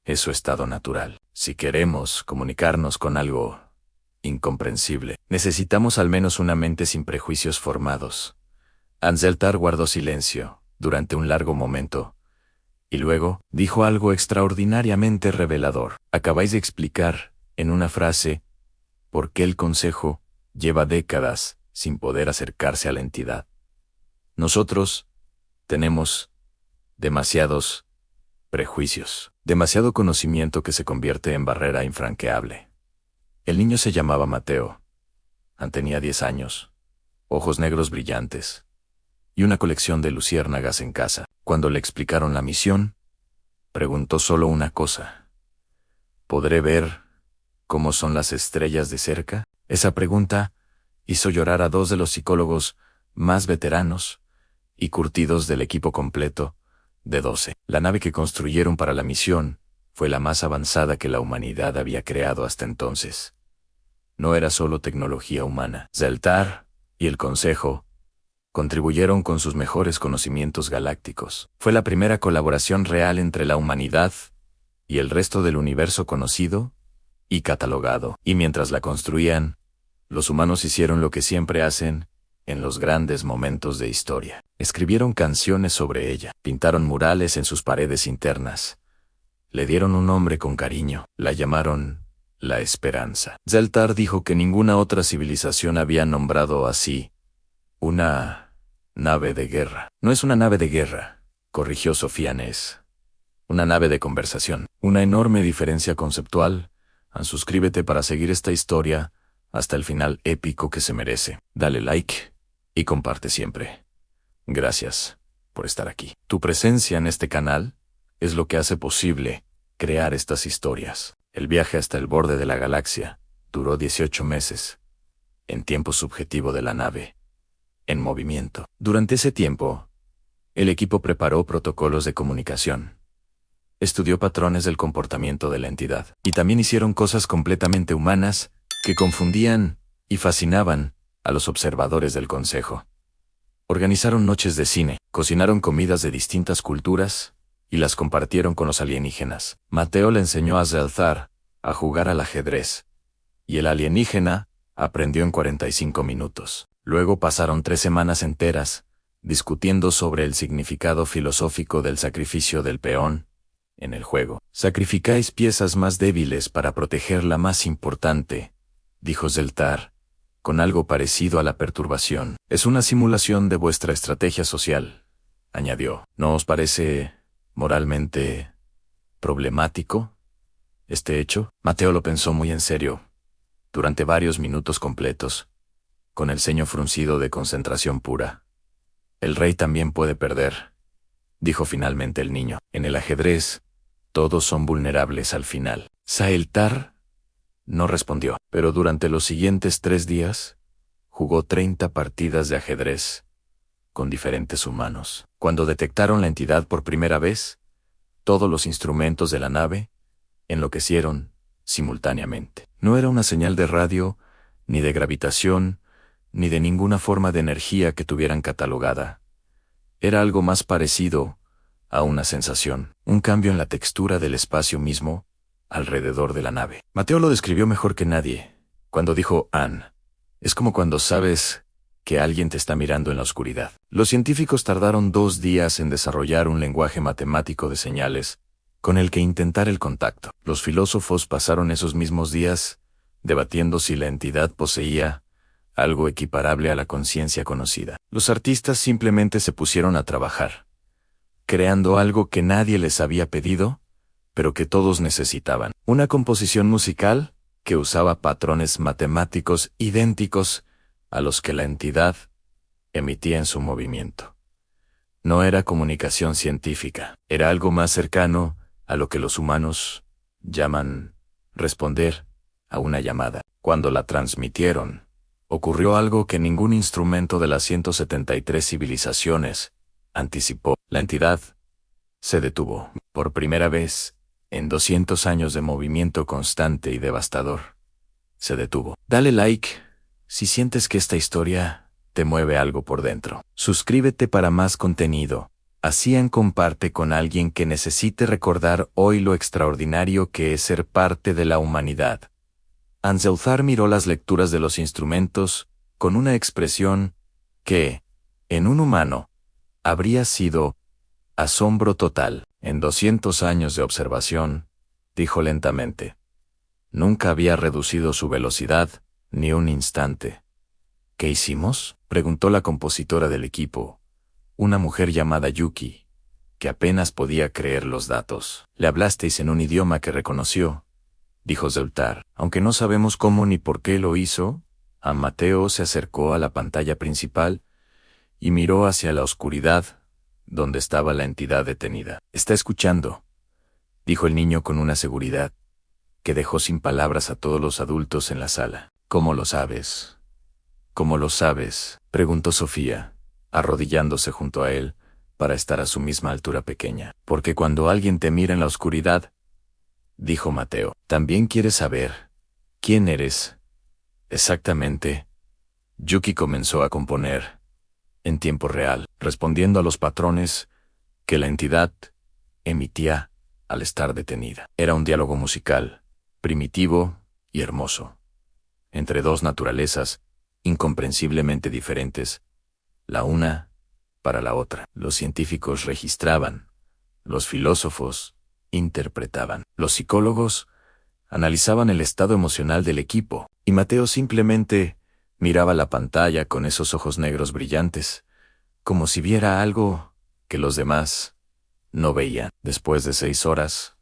es su estado natural. Si queremos comunicarnos con algo incomprensible, necesitamos al menos una mente sin prejuicios formados. Zeltar guardó silencio durante un largo momento, y luego dijo algo extraordinariamente revelador. Acabáis de explicar, en una frase, por qué el Consejo lleva décadas sin poder acercarse a la entidad. Nosotros tenemos demasiados prejuicios, demasiado conocimiento que se convierte en barrera infranqueable. El niño se llamaba Mateo. Tenía 10 años, ojos negros brillantes, y una colección de luciérnagas en casa. Cuando le explicaron la misión, preguntó solo una cosa: ¿podré ver cómo son las estrellas de cerca? Esa pregunta hizo llorar a 2 de los psicólogos más veteranos y curtidos del equipo completo de 12. La nave que construyeron para la misión fue la más avanzada que la humanidad había creado hasta entonces. No era solo tecnología humana. Zeltar y el Consejo contribuyeron con sus mejores conocimientos galácticos. Fue la primera colaboración real entre la humanidad y el resto del universo conocido y catalogado. Y mientras la construían, los humanos hicieron lo que siempre hacen en los grandes momentos de historia. Escribieron canciones sobre ella, pintaron murales en sus paredes internas, le dieron un nombre con cariño, la llamaron la Esperanza. Zeltar dijo que ninguna otra civilización había nombrado así una nave de guerra. No es una nave de guerra, corrigió Sofiane, es una nave de conversación. Una enorme diferencia conceptual. Suscríbete para seguir esta historia hasta el final épico que se merece. Dale like y comparte siempre. Gracias por estar aquí. Tu presencia en este canal es lo que hace posible crear estas historias. El viaje hasta el borde de la galaxia duró 18 meses, en tiempo subjetivo de la nave en movimiento. Durante ese tiempo, el equipo preparó protocolos de comunicación, estudió patrones del comportamiento de la entidad, y también hicieron cosas completamente humanas que confundían y fascinaban a los observadores del Consejo. Organizaron noches de cine, cocinaron comidas de distintas culturas y las compartieron con los alienígenas. Mateo le enseñó a Zeltar a jugar al ajedrez, y el alienígena aprendió en 45 minutos. Luego pasaron 3 semanas enteras discutiendo sobre el significado filosófico del sacrificio del peón en el juego. Sacrificáis piezas más débiles para proteger la más importante, dijo Zeltar, con algo parecido a la perturbación. Es una simulación de vuestra estrategia social, añadió. ¿No os parece moralmente problemático este hecho? Mateo lo pensó muy en serio, durante varios minutos completos, con el ceño fruncido de concentración pura. El rey también puede perder, dijo finalmente el niño. En el ajedrez, todos son vulnerables al final. Zeltar no respondió, pero durante los siguientes 3 días, jugó 30 partidas de ajedrez con diferentes humanos. Cuando detectaron la entidad por primera vez, todos los instrumentos de la nave enloquecieron simultáneamente. No era una señal de radio, ni de gravitación, ni de ninguna forma de energía que tuvieran catalogada. Era algo más parecido a una sensación, un cambio en la textura del espacio mismo alrededor de la nave. Mateo lo describió mejor que nadie cuando dijo es como cuando sabes que alguien te está mirando en la oscuridad. Los científicos tardaron 2 días en desarrollar un lenguaje matemático de señales con el que intentar el contacto. Los filósofos pasaron esos mismos días debatiendo si la entidad poseía algo equiparable a la conciencia conocida. Los artistas simplemente se pusieron a trabajar, creando algo que nadie les había pedido, pero que todos necesitaban. Una composición musical que usaba patrones matemáticos idénticos a los que la entidad emitía en su movimiento. No era comunicación científica, era algo más cercano a lo que los humanos llaman responder a una llamada. Cuando la transmitieron, ocurrió algo que ningún instrumento de las 173 civilizaciones anticipó. La entidad se detuvo. Por primera vez, en 200 años de movimiento constante y devastador, se detuvo. Dale like si sientes que esta historia te mueve algo por dentro. Suscríbete para más contenido. Así comparte con alguien que necesite recordar hoy lo extraordinario que es ser parte de la humanidad. Anselthar miró las lecturas de los instrumentos con una expresión que, en un humano, habría sido asombro total. En 200 años de observación, dijo lentamente, nunca había reducido su velocidad ni un instante. ¿Qué hicimos?, preguntó la compositora del equipo, una mujer llamada Yuki, que apenas podía creer los datos. Le hablasteis en un idioma que reconoció, dijo Zeltar. Aunque no sabemos cómo ni por qué lo hizo, Mateo se acercó a la pantalla principal y miró hacia la oscuridad, donde estaba la entidad detenida. Está escuchando, dijo el niño con una seguridad que dejó sin palabras a todos los adultos en la sala. ¿Cómo lo sabes? ¿Cómo lo sabes?, preguntó Sofía, arrodillándose junto a él para estar a su misma altura pequeña. Porque cuando alguien te mira en la oscuridad, dijo Mateo, también quieres saber quién eres. Exactamente. Yuki comenzó a componer en tiempo real, respondiendo a los patrones que la entidad emitía al estar detenida. Era un diálogo musical, primitivo y hermoso, entre dos naturalezas incomprensiblemente diferentes, la una para la otra. Los científicos registraban, los filósofos interpretaban, los psicólogos analizaban el estado emocional del equipo, y Mateo simplemente miraba la pantalla con esos ojos negros brillantes, como si viera algo que los demás no veían. Después de 6 horas,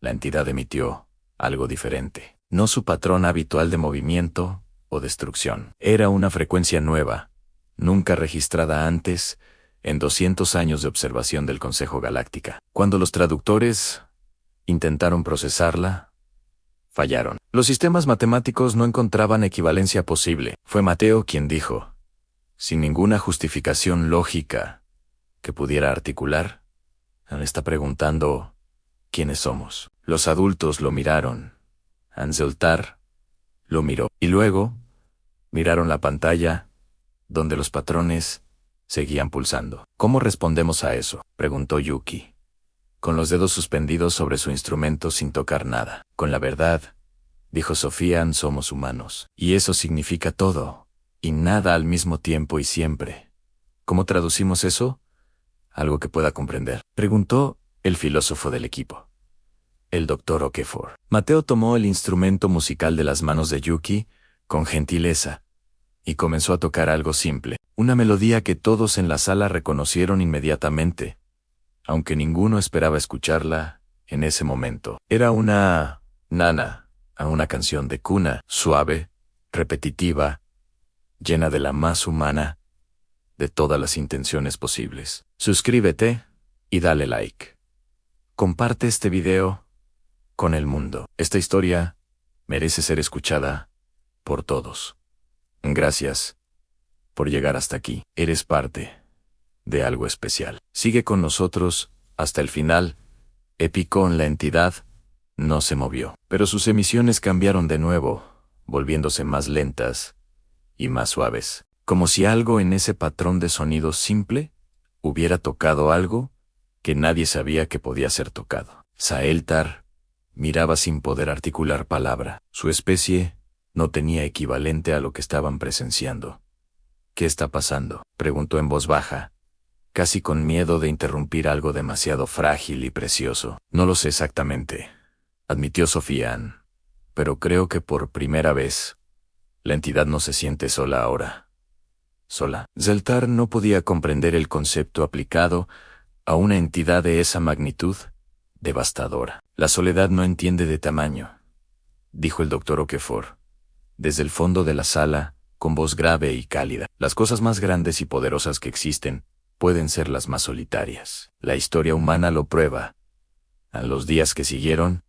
la entidad emitió algo diferente. No su patrón habitual de movimiento o destrucción. Era una frecuencia nueva, nunca registrada antes en 200 años de observación del Consejo Galáctica. Cuando los traductores intentaron procesarla, fallaron. Los sistemas matemáticos no encontraban equivalencia posible. Fue Mateo quien dijo, sin ninguna justificación lógica que pudiera articular, está preguntando quiénes somos. Los adultos lo miraron. Anselthar lo miró. Y luego miraron la pantalla, donde los patrones seguían pulsando. ¿Cómo respondemos a eso?, preguntó Yuki, con los dedos suspendidos sobre su instrumento sin tocar nada. Con la verdad, dijo Sofía, somos humanos. Y eso significa todo, y nada al mismo tiempo y siempre. ¿Cómo traducimos eso? Algo que pueda comprender, preguntó el filósofo del equipo, el Dr. Okafor. Mateo tomó el instrumento musical de las manos de Yuki con gentileza y comenzó a tocar algo simple, una melodía que todos en la sala reconocieron inmediatamente, aunque ninguno esperaba escucharla en ese momento. Era una nana, a una canción de cuna, suave, repetitiva, llena de la más humana de todas las intenciones posibles. Suscríbete y dale like. Comparte este video con el mundo. Esta historia merece ser escuchada por todos. Gracias por llegar hasta aquí. Eres parte de algo especial. Sigue con nosotros hasta el final. Epicón, la entidad, no se movió, pero sus emisiones cambiaron de nuevo, volviéndose más lentas y más suaves, como si algo en ese patrón de sonido simple hubiera tocado algo que nadie sabía que podía ser tocado. Saeltar miraba sin poder articular palabra. Su especie no tenía equivalente a lo que estaban presenciando. ¿Qué está pasando?, preguntó en voz baja, casi con miedo de interrumpir algo demasiado frágil y precioso. No lo sé exactamente, admitió Sofía, pero creo que por primera vez, la entidad no se siente sola ahora. Sola. Zeltar no podía comprender el concepto aplicado a una entidad de esa magnitud devastadora. La soledad no entiende de tamaño, dijo el doctor Okafor, desde el fondo de la sala, con voz grave y cálida. Las cosas más grandes y poderosas que existen pueden ser las más solitarias. La historia humana lo prueba. Los días que siguieron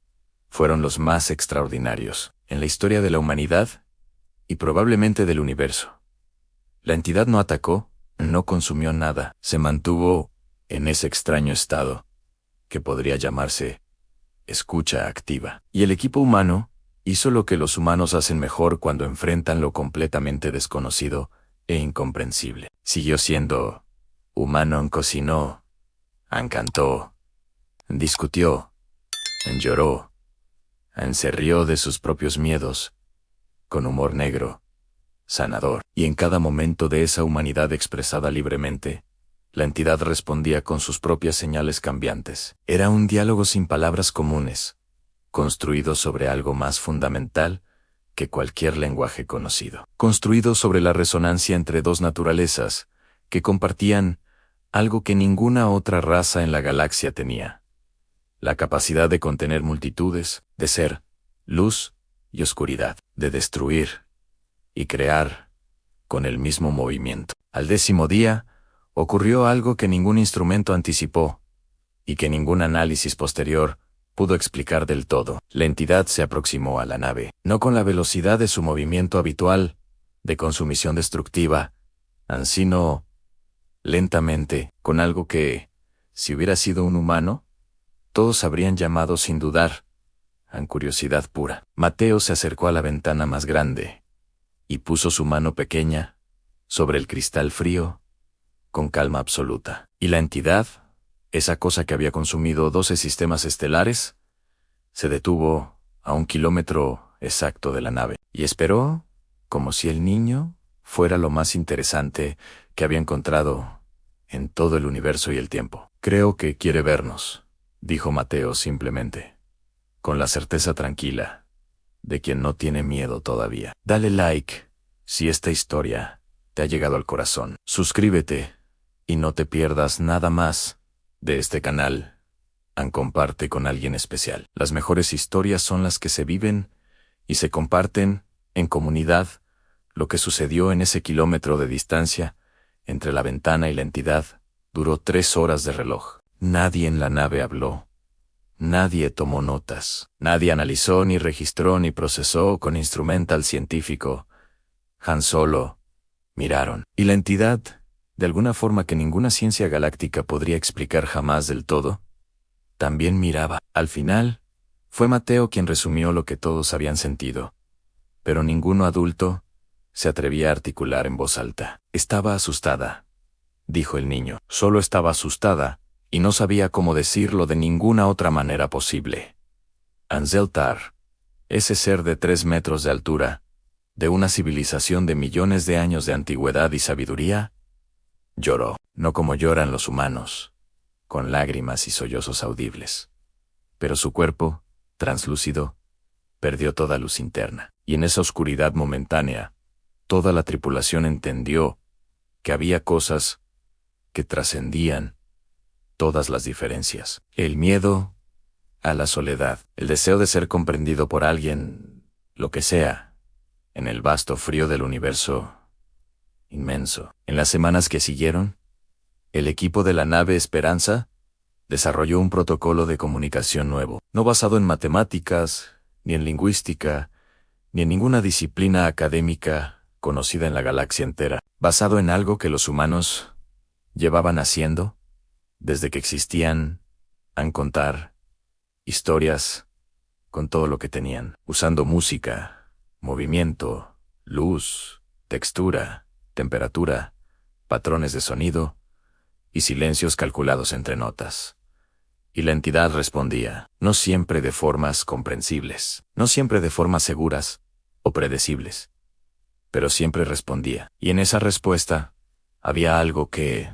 fueron los más extraordinarios en la historia de la humanidad y probablemente del universo. La entidad no atacó, no consumió nada, se mantuvo en ese extraño estado, que podría llamarse escucha activa. Y el equipo humano hizo lo que los humanos hacen mejor cuando enfrentan lo completamente desconocido e incomprensible. Siguió siendo humano, cocinó, cantó, discutió, lloró, se rió de sus propios miedos, con humor negro, sanador. Y en cada momento de esa humanidad expresada libremente, la entidad respondía con sus propias señales cambiantes. Era un diálogo sin palabras comunes, construido sobre algo más fundamental que cualquier lenguaje conocido. Construido sobre la resonancia entre dos naturalezas que compartían algo que ninguna otra raza en la galaxia tenía: la capacidad de contener multitudes, de ser luz y oscuridad, de destruir y crear con el mismo movimiento. Al 10º día, ocurrió algo que ningún instrumento anticipó y que ningún análisis posterior pudo explicar del todo. La entidad se aproximó a la nave, no con la velocidad de su movimiento habitual, de consumición destructiva, sino lentamente, con algo que, si hubiera sido un humano, todos habrían llamado sin dudar, curiosidad pura. Mateo se acercó a la ventana más grande y puso su mano pequeña sobre el cristal frío, con calma absoluta. Y la entidad, esa cosa que había consumido 12 sistemas estelares, se detuvo a 1 kilómetro exacto de la nave, y esperó, como si el niño fuera lo más interesante que había encontrado en todo el universo y el tiempo. Creo que quiere vernos, dijo Mateo simplemente, con la certeza tranquila de quien no tiene miedo todavía. Dale like si esta historia te ha llegado al corazón. Suscríbete y no te pierdas nada más de este canal. Comparte con alguien especial. Las mejores historias son las que se viven y se comparten en comunidad. Lo que sucedió en ese kilómetro de distancia entre la ventana y la entidad duró 3 horas de reloj. Nadie en la nave habló. Nadie tomó notas. Nadie analizó, ni registró, ni procesó con instrumental científico. Solo miraron. Y la entidad, de alguna forma que ninguna ciencia galáctica podría explicar jamás del todo, también miraba. Al final, fue Mateo quien resumió lo que todos habían sentido, pero ninguno adulto se atrevía a articular en voz alta. Estaba asustada, dijo el niño. Solo estaba asustada, y no sabía cómo decirlo de ninguna otra manera posible. Zeltar, ese ser de 3 metros de altura, de una civilización de millones de años de antigüedad y sabiduría, lloró, no como lloran los humanos, con lágrimas y sollozos audibles. Pero su cuerpo, translúcido, perdió toda luz interna, y en esa oscuridad momentánea, toda la tripulación entendió que había cosas que trascendían todas las diferencias. El miedo a la soledad, el deseo de ser comprendido por alguien, lo que sea, en el vasto frío del universo inmenso. En las semanas que siguieron, el equipo de la nave Esperanza desarrolló un protocolo de comunicación nuevo, no basado en matemáticas, ni en lingüística, ni en ninguna disciplina académica conocida en la galaxia entera, basado en algo que los humanos llevaban haciendo desde que existían, contar historias con todo lo que tenían, usando música, movimiento, luz, textura, temperatura, patrones de sonido y silencios calculados entre notas. Y la entidad respondía, no siempre de formas comprensibles, no siempre de formas seguras o predecibles, pero siempre respondía. Y en esa respuesta había algo que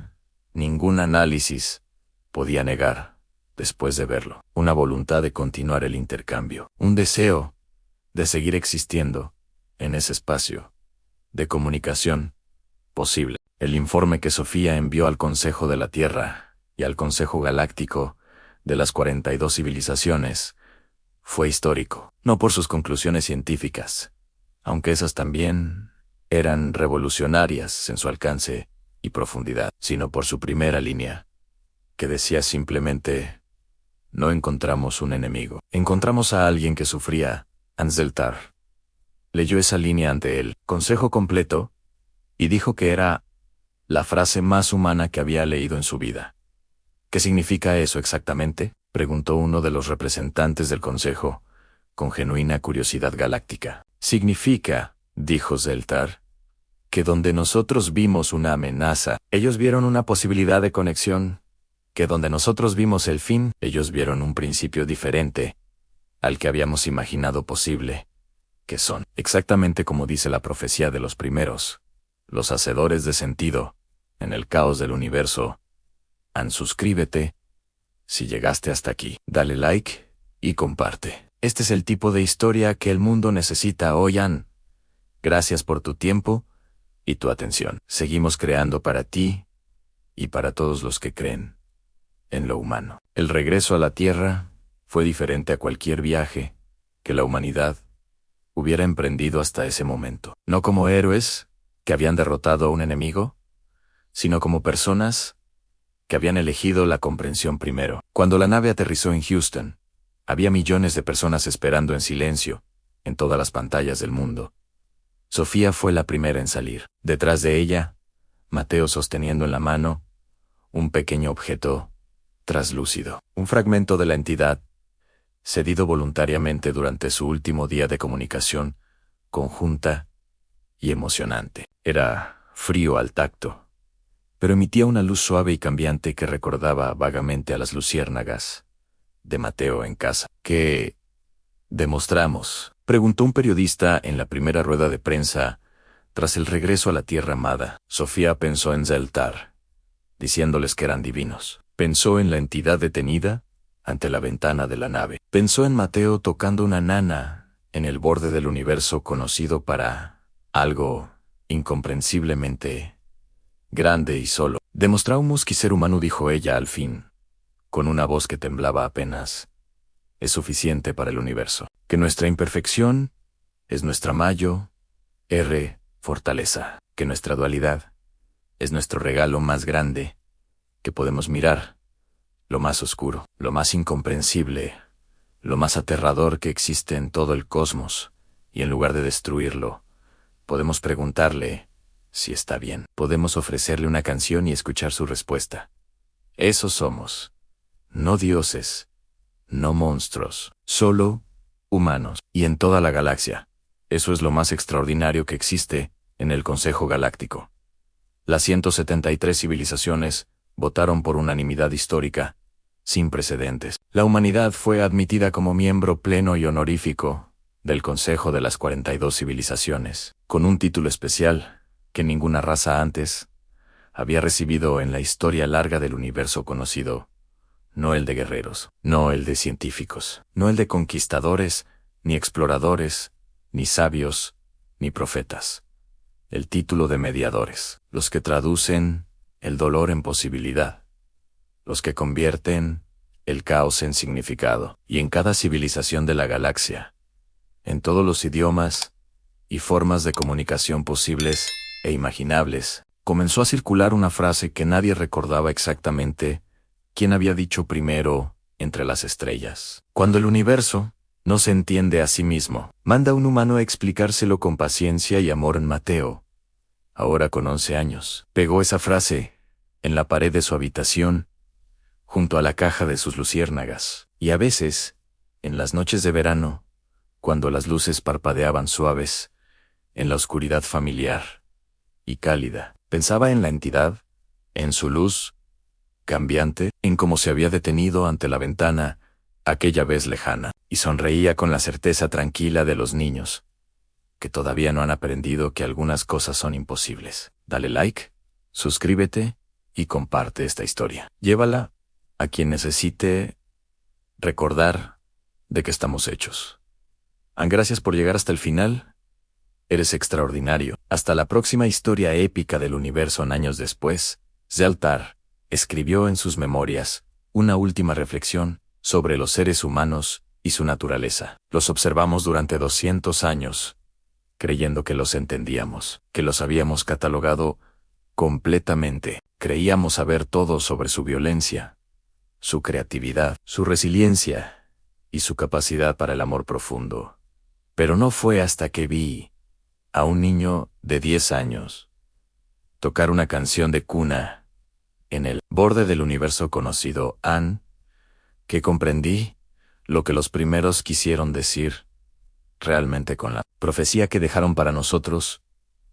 Ningún análisis podía negar, después de verlo, una voluntad de continuar el intercambio, un deseo de seguir existiendo en ese espacio de comunicación posible. El informe que Sofía envió al Consejo de la Tierra y al Consejo Galáctico de las 42 civilizaciones fue histórico, no por sus conclusiones científicas, aunque esas también eran revolucionarias en su alcance y profundidad, sino por su primera línea, que decía simplemente: no encontramos un enemigo. Encontramos a alguien que sufría. Anseltar leyó esa línea ante el consejo completo y dijo que era la frase más humana que había leído en su vida. ¿Qué significa eso exactamente?, preguntó uno de los representantes del consejo, con genuina curiosidad galáctica. Significa, dijo Zeltar, que donde nosotros vimos una amenaza, ellos vieron una posibilidad de conexión, que donde nosotros vimos el fin, ellos vieron un principio diferente al que habíamos imaginado posible, que son, exactamente como dice la profecía de los primeros, los hacedores de sentido, en el caos del universo. Suscríbete si llegaste hasta aquí, dale like y comparte. Este es el tipo de historia que el mundo necesita hoy. Gracias por tu tiempo y tu atención. Seguimos creando para ti y para todos los que creen en lo humano. El regreso a la Tierra fue diferente a cualquier viaje que la humanidad hubiera emprendido hasta ese momento. No como héroes que habían derrotado a un enemigo, sino como personas que habían elegido la comprensión primero. Cuando la nave aterrizó en Houston, había millones de personas esperando en silencio, en todas las pantallas del mundo. Sofía fue la primera en salir. Detrás de ella, Mateo sosteniendo en la mano un pequeño objeto traslúcido, un fragmento de la entidad, cedido voluntariamente durante su último día de comunicación conjunta y emocionante. Era frío al tacto, pero emitía una luz suave y cambiante que recordaba vagamente a las luciérnagas de Mateo en casa. ¿Qué demostramos?, preguntó un periodista en la primera rueda de prensa tras el regreso a la tierra amada. Sofía pensó en Zeltar, diciéndoles que eran divinos. Pensó en la entidad detenida ante la ventana de la nave. Pensó en Mateo tocando una nana en el borde del universo conocido para algo incomprensiblemente grande y solo. Demostramos que ser humano, dijo ella al fin, con una voz que temblaba apenas, es suficiente para el universo. Que nuestra imperfección es nuestra fortaleza. Que nuestra dualidad es nuestro regalo más grande que podemos mirar. Lo más oscuro, lo más incomprensible, lo más aterrador que existe en todo el cosmos, y en lugar de destruirlo, podemos preguntarle si está bien. Podemos ofrecerle una canción y escuchar su respuesta. Eso somos. No dioses, no monstruos, solo humanos. Y en toda la galaxia. Eso es lo más extraordinario que existe en el Consejo Galáctico. Las 173 civilizaciones votaron por unanimidad histórica, sin precedentes. La humanidad fue admitida como miembro pleno y honorífico del Consejo de las 42 civilizaciones, con un título especial que ninguna raza antes había recibido en la historia larga del universo conocido. No el de guerreros, no el de científicos, no el de conquistadores, ni exploradores, ni sabios, ni profetas. El título de mediadores, los que traducen el dolor en posibilidad, los que convierten el caos en significado. Y en cada civilización de la galaxia, en todos los idiomas y formas de comunicación posibles e imaginables, comenzó a circular una frase que nadie recordaba exactamente quién había dicho primero entre las estrellas. Cuando el universo no se entiende a sí mismo, manda a un humano a explicárselo con paciencia y amor. En Mateo, ahora con 11 años, pegó esa frase en la pared de su habitación, junto a la caja de sus luciérnagas. Y a veces, en las noches de verano, cuando las luces parpadeaban suaves, en la oscuridad familiar y cálida, pensaba en la entidad, en su luz cambiante, en cómo se había detenido ante la ventana aquella vez lejana, y sonreía con la certeza tranquila de los niños, que todavía no han aprendido que algunas cosas son imposibles. Dale like, suscríbete y comparte esta historia. Llévala a quien necesite recordar de qué estamos hechos. Gracias por llegar hasta el final. Eres extraordinario. Hasta la próxima historia épica del universo. Años después, Zeltar escribió en sus memorias una última reflexión sobre los seres humanos y su naturaleza. Los observamos durante 200 años, creyendo que los entendíamos, que los habíamos catalogado completamente. Creíamos saber todo sobre su violencia, su creatividad, su resiliencia y su capacidad para el amor profundo. Pero no fue hasta que vi a un niño de 10 años tocar una canción de cuna en el borde del universo conocido, que comprendí lo que los primeros quisieron decir realmente con la profecía que dejaron para nosotros.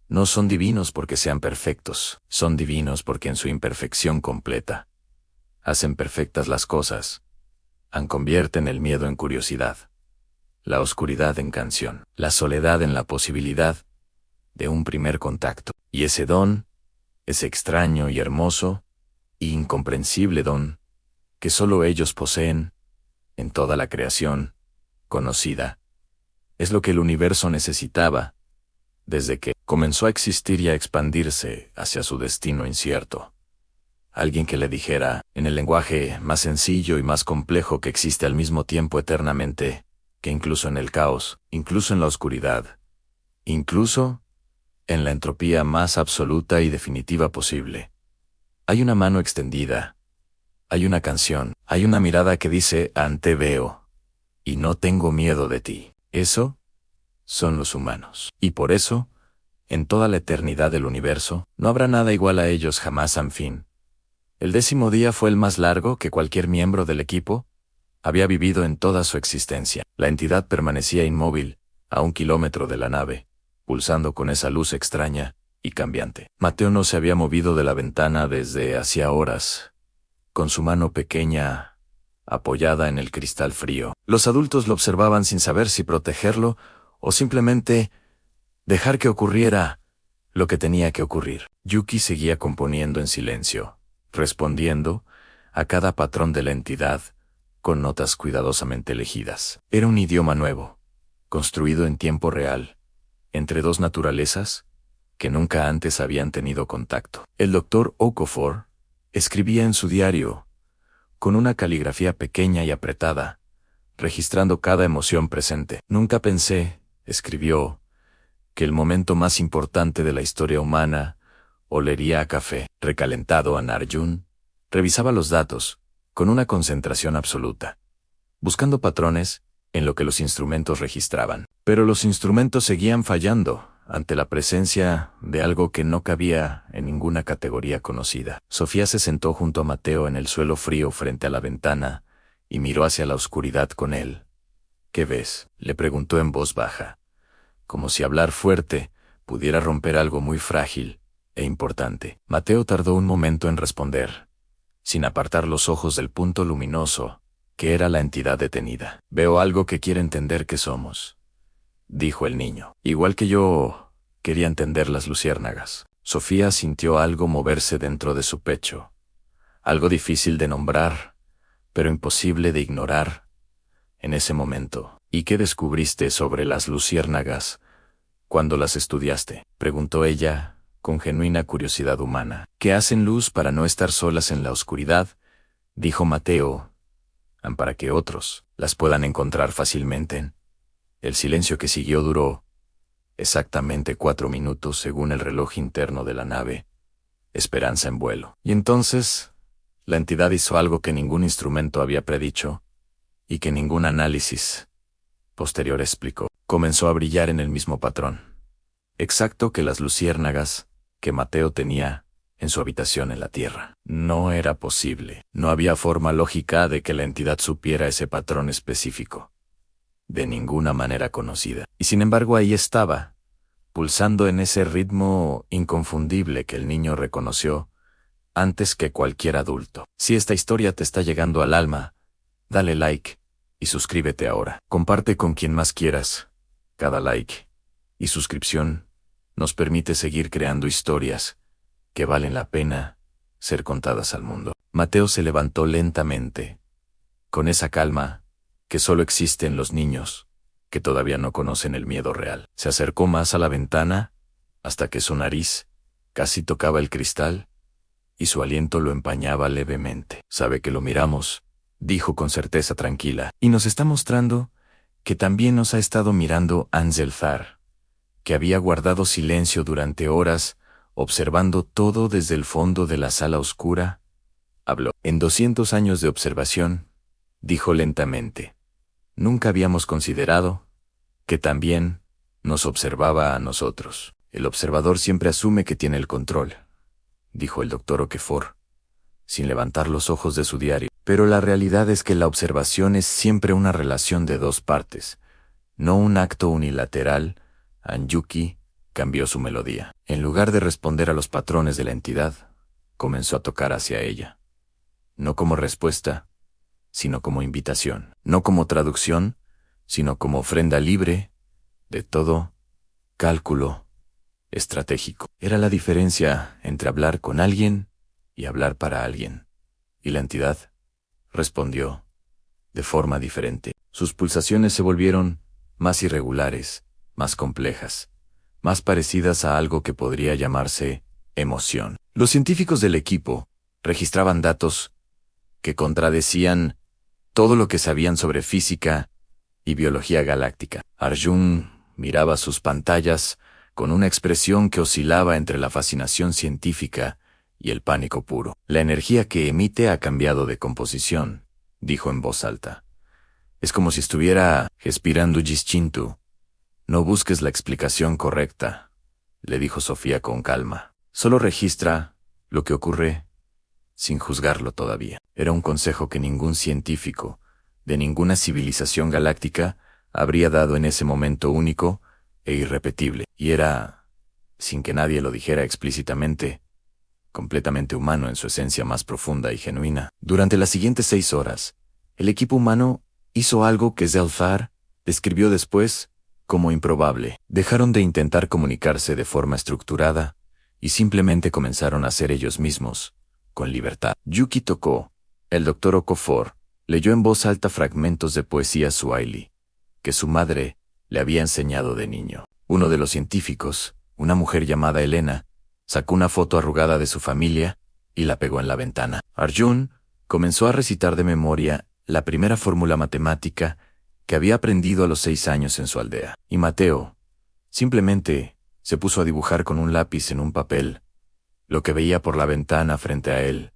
No son divinos porque sean perfectos, son divinos porque en su imperfección completa hacen perfectas las cosas. Convierten el miedo en curiosidad, la oscuridad en canción, la soledad en la posibilidad de un primer contacto. Y ese don, ese extraño y hermoso e incomprensible don que solo ellos poseen en toda la creación conocida, es lo que el universo necesitaba desde que comenzó a existir y a expandirse hacia su destino incierto. Alguien que le dijera, en el lenguaje más sencillo y más complejo que existe al mismo tiempo eternamente, que incluso en el caos, incluso en la oscuridad, incluso en la entropía más absoluta y definitiva posible, hay una mano extendida, hay una canción, hay una mirada que dice, te veo, y no tengo miedo de ti. Eso son los humanos. Y por eso, en toda la eternidad del universo, no habrá nada igual a ellos jamás. Fin. El 10º día fue el más largo que cualquier miembro del equipo había vivido en toda su existencia. La entidad permanecía inmóvil, a 1 kilómetro de la nave, pulsando con esa luz extraña y cambiante. Mateo no se había movido de la ventana desde hacía horas, con su mano pequeña apoyada en el cristal frío. Los adultos lo observaban sin saber si protegerlo o simplemente dejar que ocurriera lo que tenía que ocurrir. Yuki seguía componiendo en silencio, respondiendo a cada patrón de la entidad con notas cuidadosamente elegidas. Era un idioma nuevo, construido en tiempo real, entre dos naturalezas que nunca antes habían tenido contacto. El doctor Okafor escribía en su diario, con una caligrafía pequeña y apretada, registrando cada emoción presente. Nunca pensé, escribió, que el momento más importante de la historia humana olería a café. Recalentado, Anarjun revisaba los datos, con una concentración absoluta, buscando patrones en lo que los instrumentos registraban. Pero los instrumentos seguían fallando ante la presencia de algo que no cabía en ninguna categoría conocida. Sofía se sentó junto a Mateo en el suelo frío frente a la ventana y miró hacia la oscuridad con él. ¿Qué ves?, le preguntó en voz baja, como si hablar fuerte pudiera romper algo muy frágil e importante. Mateo tardó un momento en responder, sin apartar los ojos del punto luminoso, que era la entidad detenida. Veo algo que quiere entender que somos, dijo el niño. Igual que yo quería entender las luciérnagas. Sofía sintió algo moverse dentro de su pecho, algo difícil de nombrar, pero imposible de ignorar en ese momento. ¿Y qué descubriste sobre las luciérnagas cuando las estudiaste?, preguntó ella, con genuina curiosidad humana. Que hacen luz para no estar solas en la oscuridad, dijo Mateo, para que otros las puedan encontrar fácilmente. El silencio que siguió duró exactamente 4 minutos según el reloj interno de la nave Esperanza en vuelo. Y entonces, la entidad hizo algo que ningún instrumento había predicho y que ningún análisis posterior explicó. Comenzó a brillar en el mismo patrón exacto que las luciérnagas que Mateo tenía en su habitación en la Tierra. No era posible. No había forma lógica de que la entidad supiera ese patrón específico, de ninguna manera conocida. Y sin embargo ahí estaba, pulsando en ese ritmo inconfundible que el niño reconoció antes que cualquier adulto. Si esta historia te está llegando al alma, dale like y suscríbete ahora. Comparte con quien más quieras. Cada like y suscripción nos permite seguir creando historias que valen la pena ser contadas al mundo. Mateo se levantó lentamente, con esa calma que solo existe en los niños, que todavía no conocen el miedo real. Se acercó más a la ventana, hasta que su nariz casi tocaba el cristal, y su aliento lo empañaba levemente. «Sabe que lo miramos», dijo con certeza tranquila, «y nos está mostrando que también nos ha estado mirando Anzelzar, que había guardado silencio durante horas, observando todo desde el fondo de la sala oscura. Habló. En 200 años de observación, dijo lentamente, nunca habíamos considerado que también nos observaba a nosotros. El observador siempre asume que tiene el control, dijo el doctor Okafor, sin levantar los ojos de su diario. Pero la realidad es que la observación es siempre una relación de dos partes, no un acto unilateral. Anyuki cambió su melodía. En lugar de responder a los patrones de la entidad, comenzó a tocar hacia ella. No como respuesta, sino como invitación. No como traducción, sino como ofrenda libre de todo cálculo estratégico. Era la diferencia entre hablar con alguien y hablar para alguien. Y la entidad respondió de forma diferente. Sus pulsaciones se volvieron más irregulares, más complejas, más parecidas a algo que podría llamarse emoción. Los científicos del equipo registraban datos que contradecían todo lo que sabían sobre física y biología galáctica. Arjun miraba sus pantallas con una expresión que oscilaba entre la fascinación científica y el pánico puro. La energía que emite ha cambiado de composición, dijo en voz alta. Es como si estuviera respirando distinto. No busques la explicación correcta, le dijo Sofía con calma. Solo registra lo que ocurre sin juzgarlo todavía. Era un consejo que ningún científico de ninguna civilización galáctica habría dado en ese momento único e irrepetible. Y era, sin que nadie lo dijera explícitamente, completamente humano en su esencia más profunda y genuina. Durante las siguientes 6 horas, el equipo humano hizo algo que Zelfar describió después como improbable. Dejaron de intentar comunicarse de forma estructurada y simplemente comenzaron a ser ellos mismos, con libertad. Yuki tocó. El doctor Okafor leyó en voz alta fragmentos de poesía suahili que su madre le había enseñado de niño. Uno de los científicos, una mujer llamada Elena, sacó una foto arrugada de su familia y la pegó en la ventana. Arjun comenzó a recitar de memoria la primera fórmula matemática que había aprendido a los 6 años en su aldea. Y Mateo simplemente se puso a dibujar con un lápiz en un papel lo que veía por la ventana frente a él.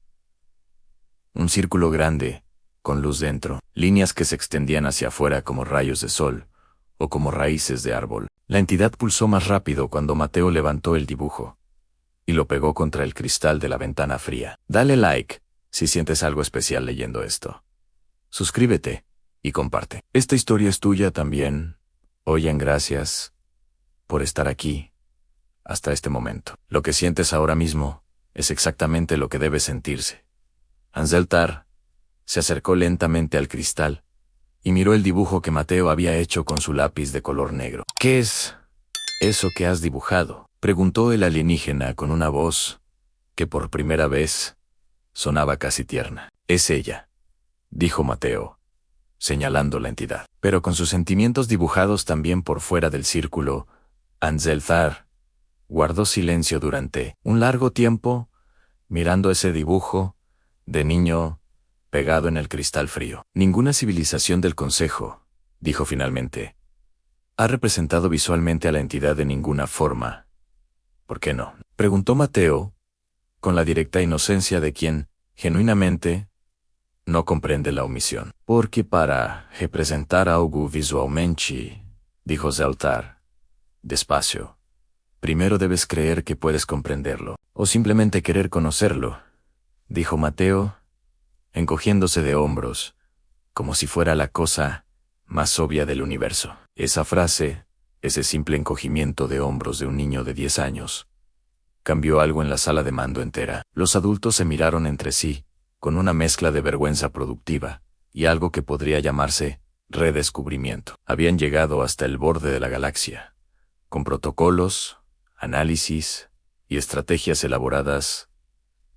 Un círculo grande, con luz dentro, líneas que se extendían hacia afuera como rayos de sol o como raíces de árbol. La entidad pulsó más rápido cuando Mateo levantó el dibujo y lo pegó contra el cristal de la ventana fría. Dale like si sientes algo especial leyendo esto. Suscríbete y comparte. Esta historia es tuya también. Oyen, gracias por estar aquí hasta este momento. Lo que sientes ahora mismo es exactamente lo que debe sentirse. Anzelzar se acercó lentamente al cristal y miró el dibujo que Mateo había hecho con su lápiz de color negro. ¿Qué es eso que has dibujado?, preguntó el alienígena con una voz que por primera vez sonaba casi tierna. Es ella, dijo Mateo, señalando la entidad. Pero con sus sentimientos dibujados también por fuera del círculo, Anzelzar guardó silencio durante un largo tiempo, mirando ese dibujo de niño pegado en el cristal frío. Ninguna civilización del Consejo, dijo finalmente, ha representado visualmente a la entidad de ninguna forma. ¿Por qué no?, preguntó Mateo, con la directa inocencia de quien, genuinamente, no comprende la omisión. Porque para representar algo visualmente, dijo Zeltar, despacio, primero debes creer que puedes comprenderlo, o simplemente querer conocerlo, dijo Mateo, encogiéndose de hombros, como si fuera la cosa más obvia del universo. Esa frase, ese simple encogimiento de hombros de un niño de 10 años, cambió algo en la sala de mando entera. Los adultos se miraron entre sí, con una mezcla de vergüenza productiva y algo que podría llamarse redescubrimiento. Habían llegado hasta el borde de la galaxia, con protocolos, análisis y estrategias elaboradas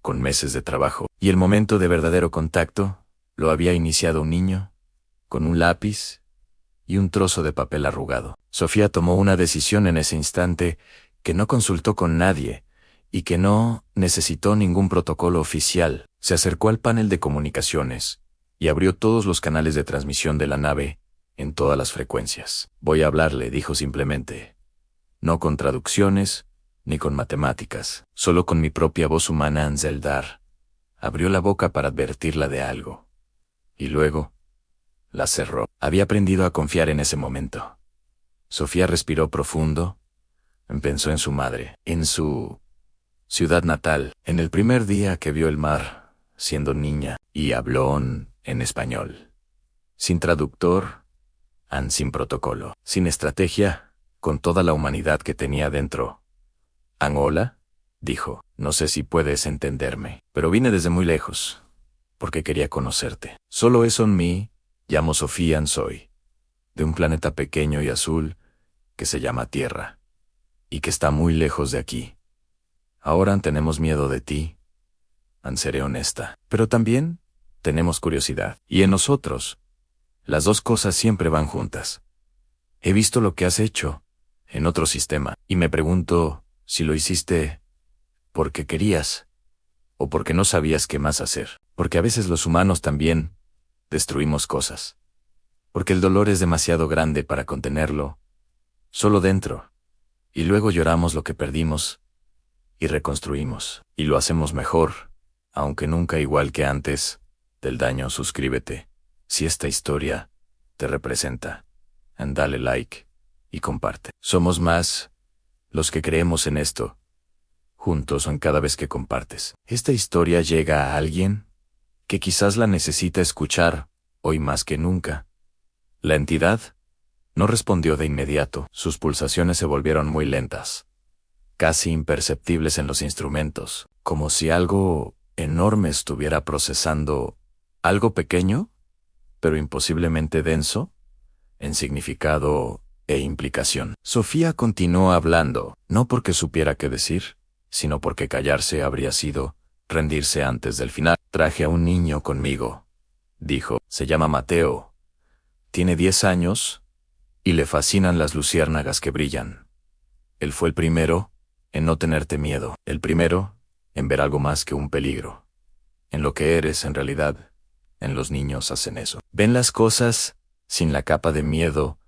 con meses de trabajo. Y el momento de verdadero contacto lo había iniciado un niño, con un lápiz y un trozo de papel arrugado. Sofía tomó una decisión en ese instante que no consultó con nadie y que no necesitó ningún protocolo oficial. Se acercó al panel de comunicaciones y abrió todos los canales de transmisión de la nave en todas las frecuencias. Voy a hablarle, dijo simplemente. No con traducciones, ni con matemáticas, solo con mi propia voz humana. Anzeldar abrió la boca para advertirla de algo. Y luego la cerró. Había aprendido a confiar en ese momento. Sofía respiró profundo. Pensó en su madre, en su ciudad natal, en el primer día que vio el mar, siendo niña, y habló en español. Sin traductor, sin protocolo, sin estrategia, con toda la humanidad que tenía dentro. Hola, dijo, no sé si puedes entenderme, pero vine desde muy lejos, porque quería conocerte. Solo eso en mí, llamo Sofía soy, de un planeta pequeño y azul, que se llama Tierra, y que está muy lejos de aquí. Ahora tenemos miedo de ti, seré honesta, pero también tenemos curiosidad, y en nosotros, las dos cosas siempre van juntas. He visto lo que has hecho en otro sistema, y me pregunto si lo hiciste porque querías, o porque no sabías qué más hacer, porque a veces los humanos también destruimos cosas, porque el dolor es demasiado grande para contenerlo, solo dentro, y luego lloramos lo que perdimos, y reconstruimos, y lo hacemos mejor, aunque nunca igual que antes, del daño. Suscríbete, si esta historia te representa, dale like, y comparte. Somos más los que creemos en esto, juntos o en cada vez que compartes. Esta historia llega a alguien que quizás la necesita escuchar, hoy más que nunca. La entidad no respondió de inmediato, sus pulsaciones se volvieron muy lentas, casi imperceptibles en los instrumentos, como si algo enorme estuviera procesando algo pequeño, pero imposiblemente denso, en significado e implicación. Sofía continuó hablando, no porque supiera qué decir, sino porque callarse habría sido rendirse antes del final. Traje a un niño conmigo, dijo. Se llama Mateo. Tiene 10 años y le fascinan las luciérnagas que brillan. Él fue el primero en no tenerte miedo, el primero en ver algo más que un peligro, en lo que eres en realidad. En los niños hacen eso. Ven las cosas sin la capa de miedo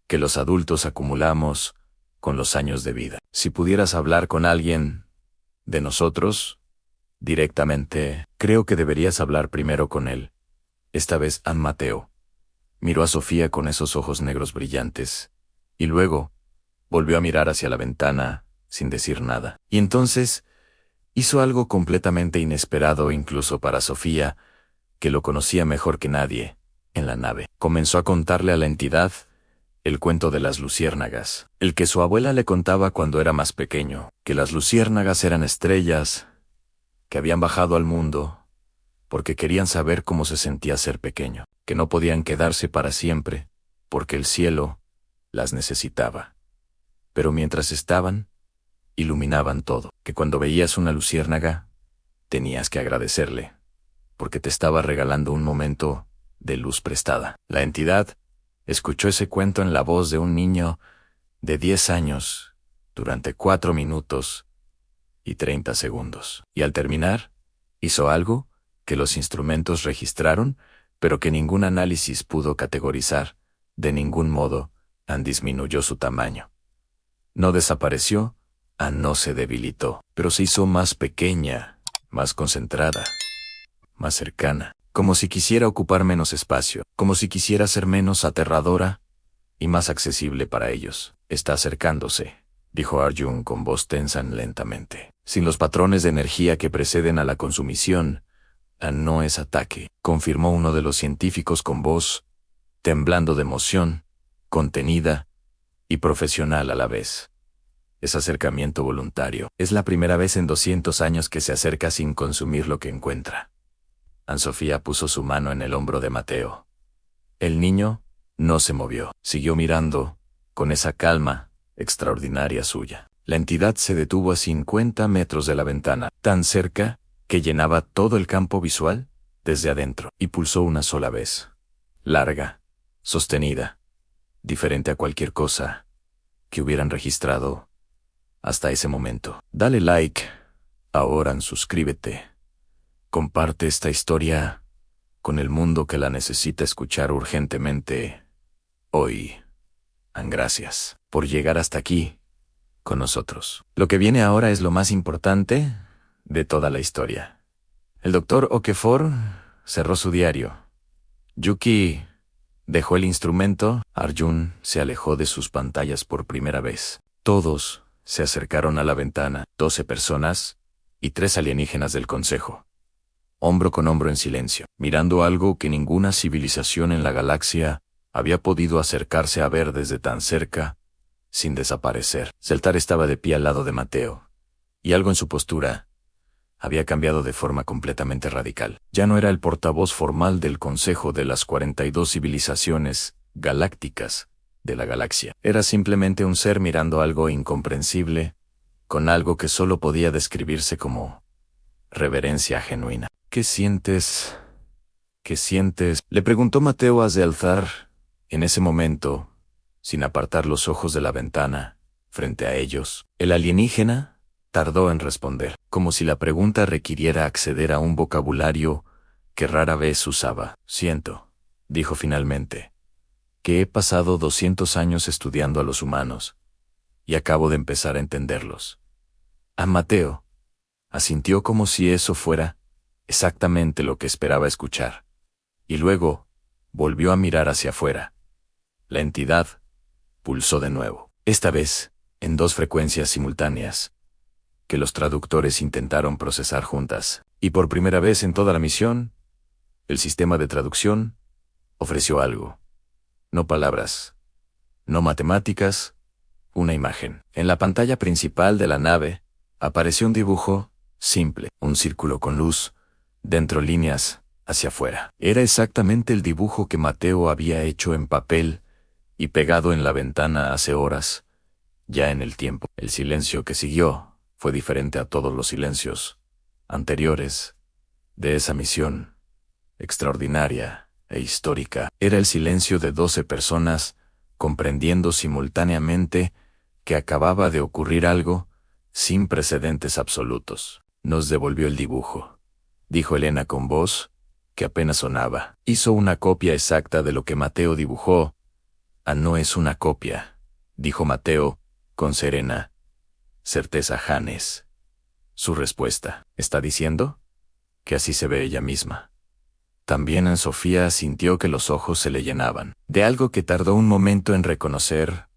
que los adultos acumulamos con los años de vida. Si pudieras hablar con alguien de nosotros directamente, creo que deberías hablar primero con él. Esta vez Mateo miró a Sofía con esos ojos negros brillantes, y luego volvió a mirar hacia la ventana sin decir nada. Y entonces hizo algo completamente inesperado incluso para Sofía, que lo conocía mejor que nadie en la nave. Comenzó a contarle a la entidad el cuento de las luciérnagas, el que su abuela le contaba cuando era más pequeño, que las luciérnagas eran estrellas que habían bajado al mundo porque querían saber cómo se sentía ser pequeño, que no podían quedarse para siempre, porque el cielo las necesitaba. Pero mientras estaban, iluminaban todo, que cuando veías una luciérnaga, tenías que agradecerle, porque te estaba regalando un momento de luz prestada. La entidad escuchó ese cuento en la voz de un niño de 10 años durante 4 minutos y 30 segundos. Y al terminar, hizo algo que los instrumentos registraron, pero que ningún análisis pudo categorizar. De ningún modo, disminuyó su tamaño. No desapareció, no se debilitó, pero se hizo más pequeña, más concentrada, más cercana, como si quisiera ocupar menos espacio, como si quisiera ser menos aterradora y más accesible para ellos. Está acercándose, dijo Arjun con voz tensa lentamente. Sin los patrones de energía que preceden a la consumición, no es ataque, confirmó uno de los científicos con voz temblando de emoción, contenida y profesional a la vez. Es acercamiento voluntario. Es la primera vez en 200 años que se acerca sin consumir lo que encuentra. Sofía puso su mano en el hombro de Mateo. El niño no se movió. Siguió mirando, con esa calma extraordinaria suya. La entidad se detuvo a 50 metros de la ventana, tan cerca que llenaba todo el campo visual desde adentro, y pulsó una sola vez. Larga, sostenida, diferente a cualquier cosa que hubieran registrado hasta ese momento. Dale like, ahora suscríbete. Comparte esta historia con el mundo que la necesita escuchar urgentemente hoy. Gracias por llegar hasta aquí con nosotros. Lo que viene ahora es lo más importante de toda la historia. El doctor Okafor cerró su diario. Yuki dejó el instrumento. Arjun se alejó de sus pantallas por primera vez. Todos se acercaron a la ventana. 12 personas y 3 alienígenas del consejo. Hombro con hombro en silencio, mirando algo que ninguna civilización en la galaxia había podido acercarse a ver desde tan cerca, sin desaparecer. Zeltar estaba de pie al lado de Mateo, y algo en su postura había cambiado de forma completamente radical. Ya no era el portavoz formal del Consejo de las 42 civilizaciones galácticas de la galaxia. Era simplemente un ser mirando algo incomprensible, con algo que solo podía describirse como reverencia genuina. ¿Qué sientes? ¿Qué sientes? Le preguntó Mateo a Zeltar en ese momento, sin apartar los ojos de la ventana, frente a ellos. El alienígena tardó en responder, como si la pregunta requiriera acceder a un vocabulario que rara vez usaba. Siento, dijo finalmente, que he pasado 200 años estudiando a los humanos, y acabo de empezar a entenderlos. A Mateo asintió como si eso fuera exactamente lo que esperaba escuchar. Y luego volvió a mirar hacia afuera. La entidad pulsó de nuevo, esta vez en 2 frecuencias simultáneas, que los traductores intentaron procesar juntas. Y por primera vez en toda la misión, el sistema de traducción ofreció algo. No palabras, no matemáticas, una imagen. En la pantalla principal de la nave apareció un dibujo simple, un círculo con luz, dentro líneas hacia afuera. Era exactamente el dibujo que Mateo había hecho en papel y pegado en la ventana hace horas, ya en el tiempo. El silencio que siguió fue diferente a todos los silencios anteriores de esa misión extraordinaria e histórica. Era el silencio de 12 personas comprendiendo simultáneamente que acababa de ocurrir algo sin precedentes absolutos. Nos devolvió el dibujo, dijo Elena con voz que apenas sonaba. Hizo una copia exacta de lo que Mateo dibujó. No es una copia, dijo Mateo, con serena certeza Hannes. Su respuesta, ¿está diciendo? Que así se ve ella misma. También Sofía sintió que los ojos se le llenaban, de algo que tardó un momento en reconocer,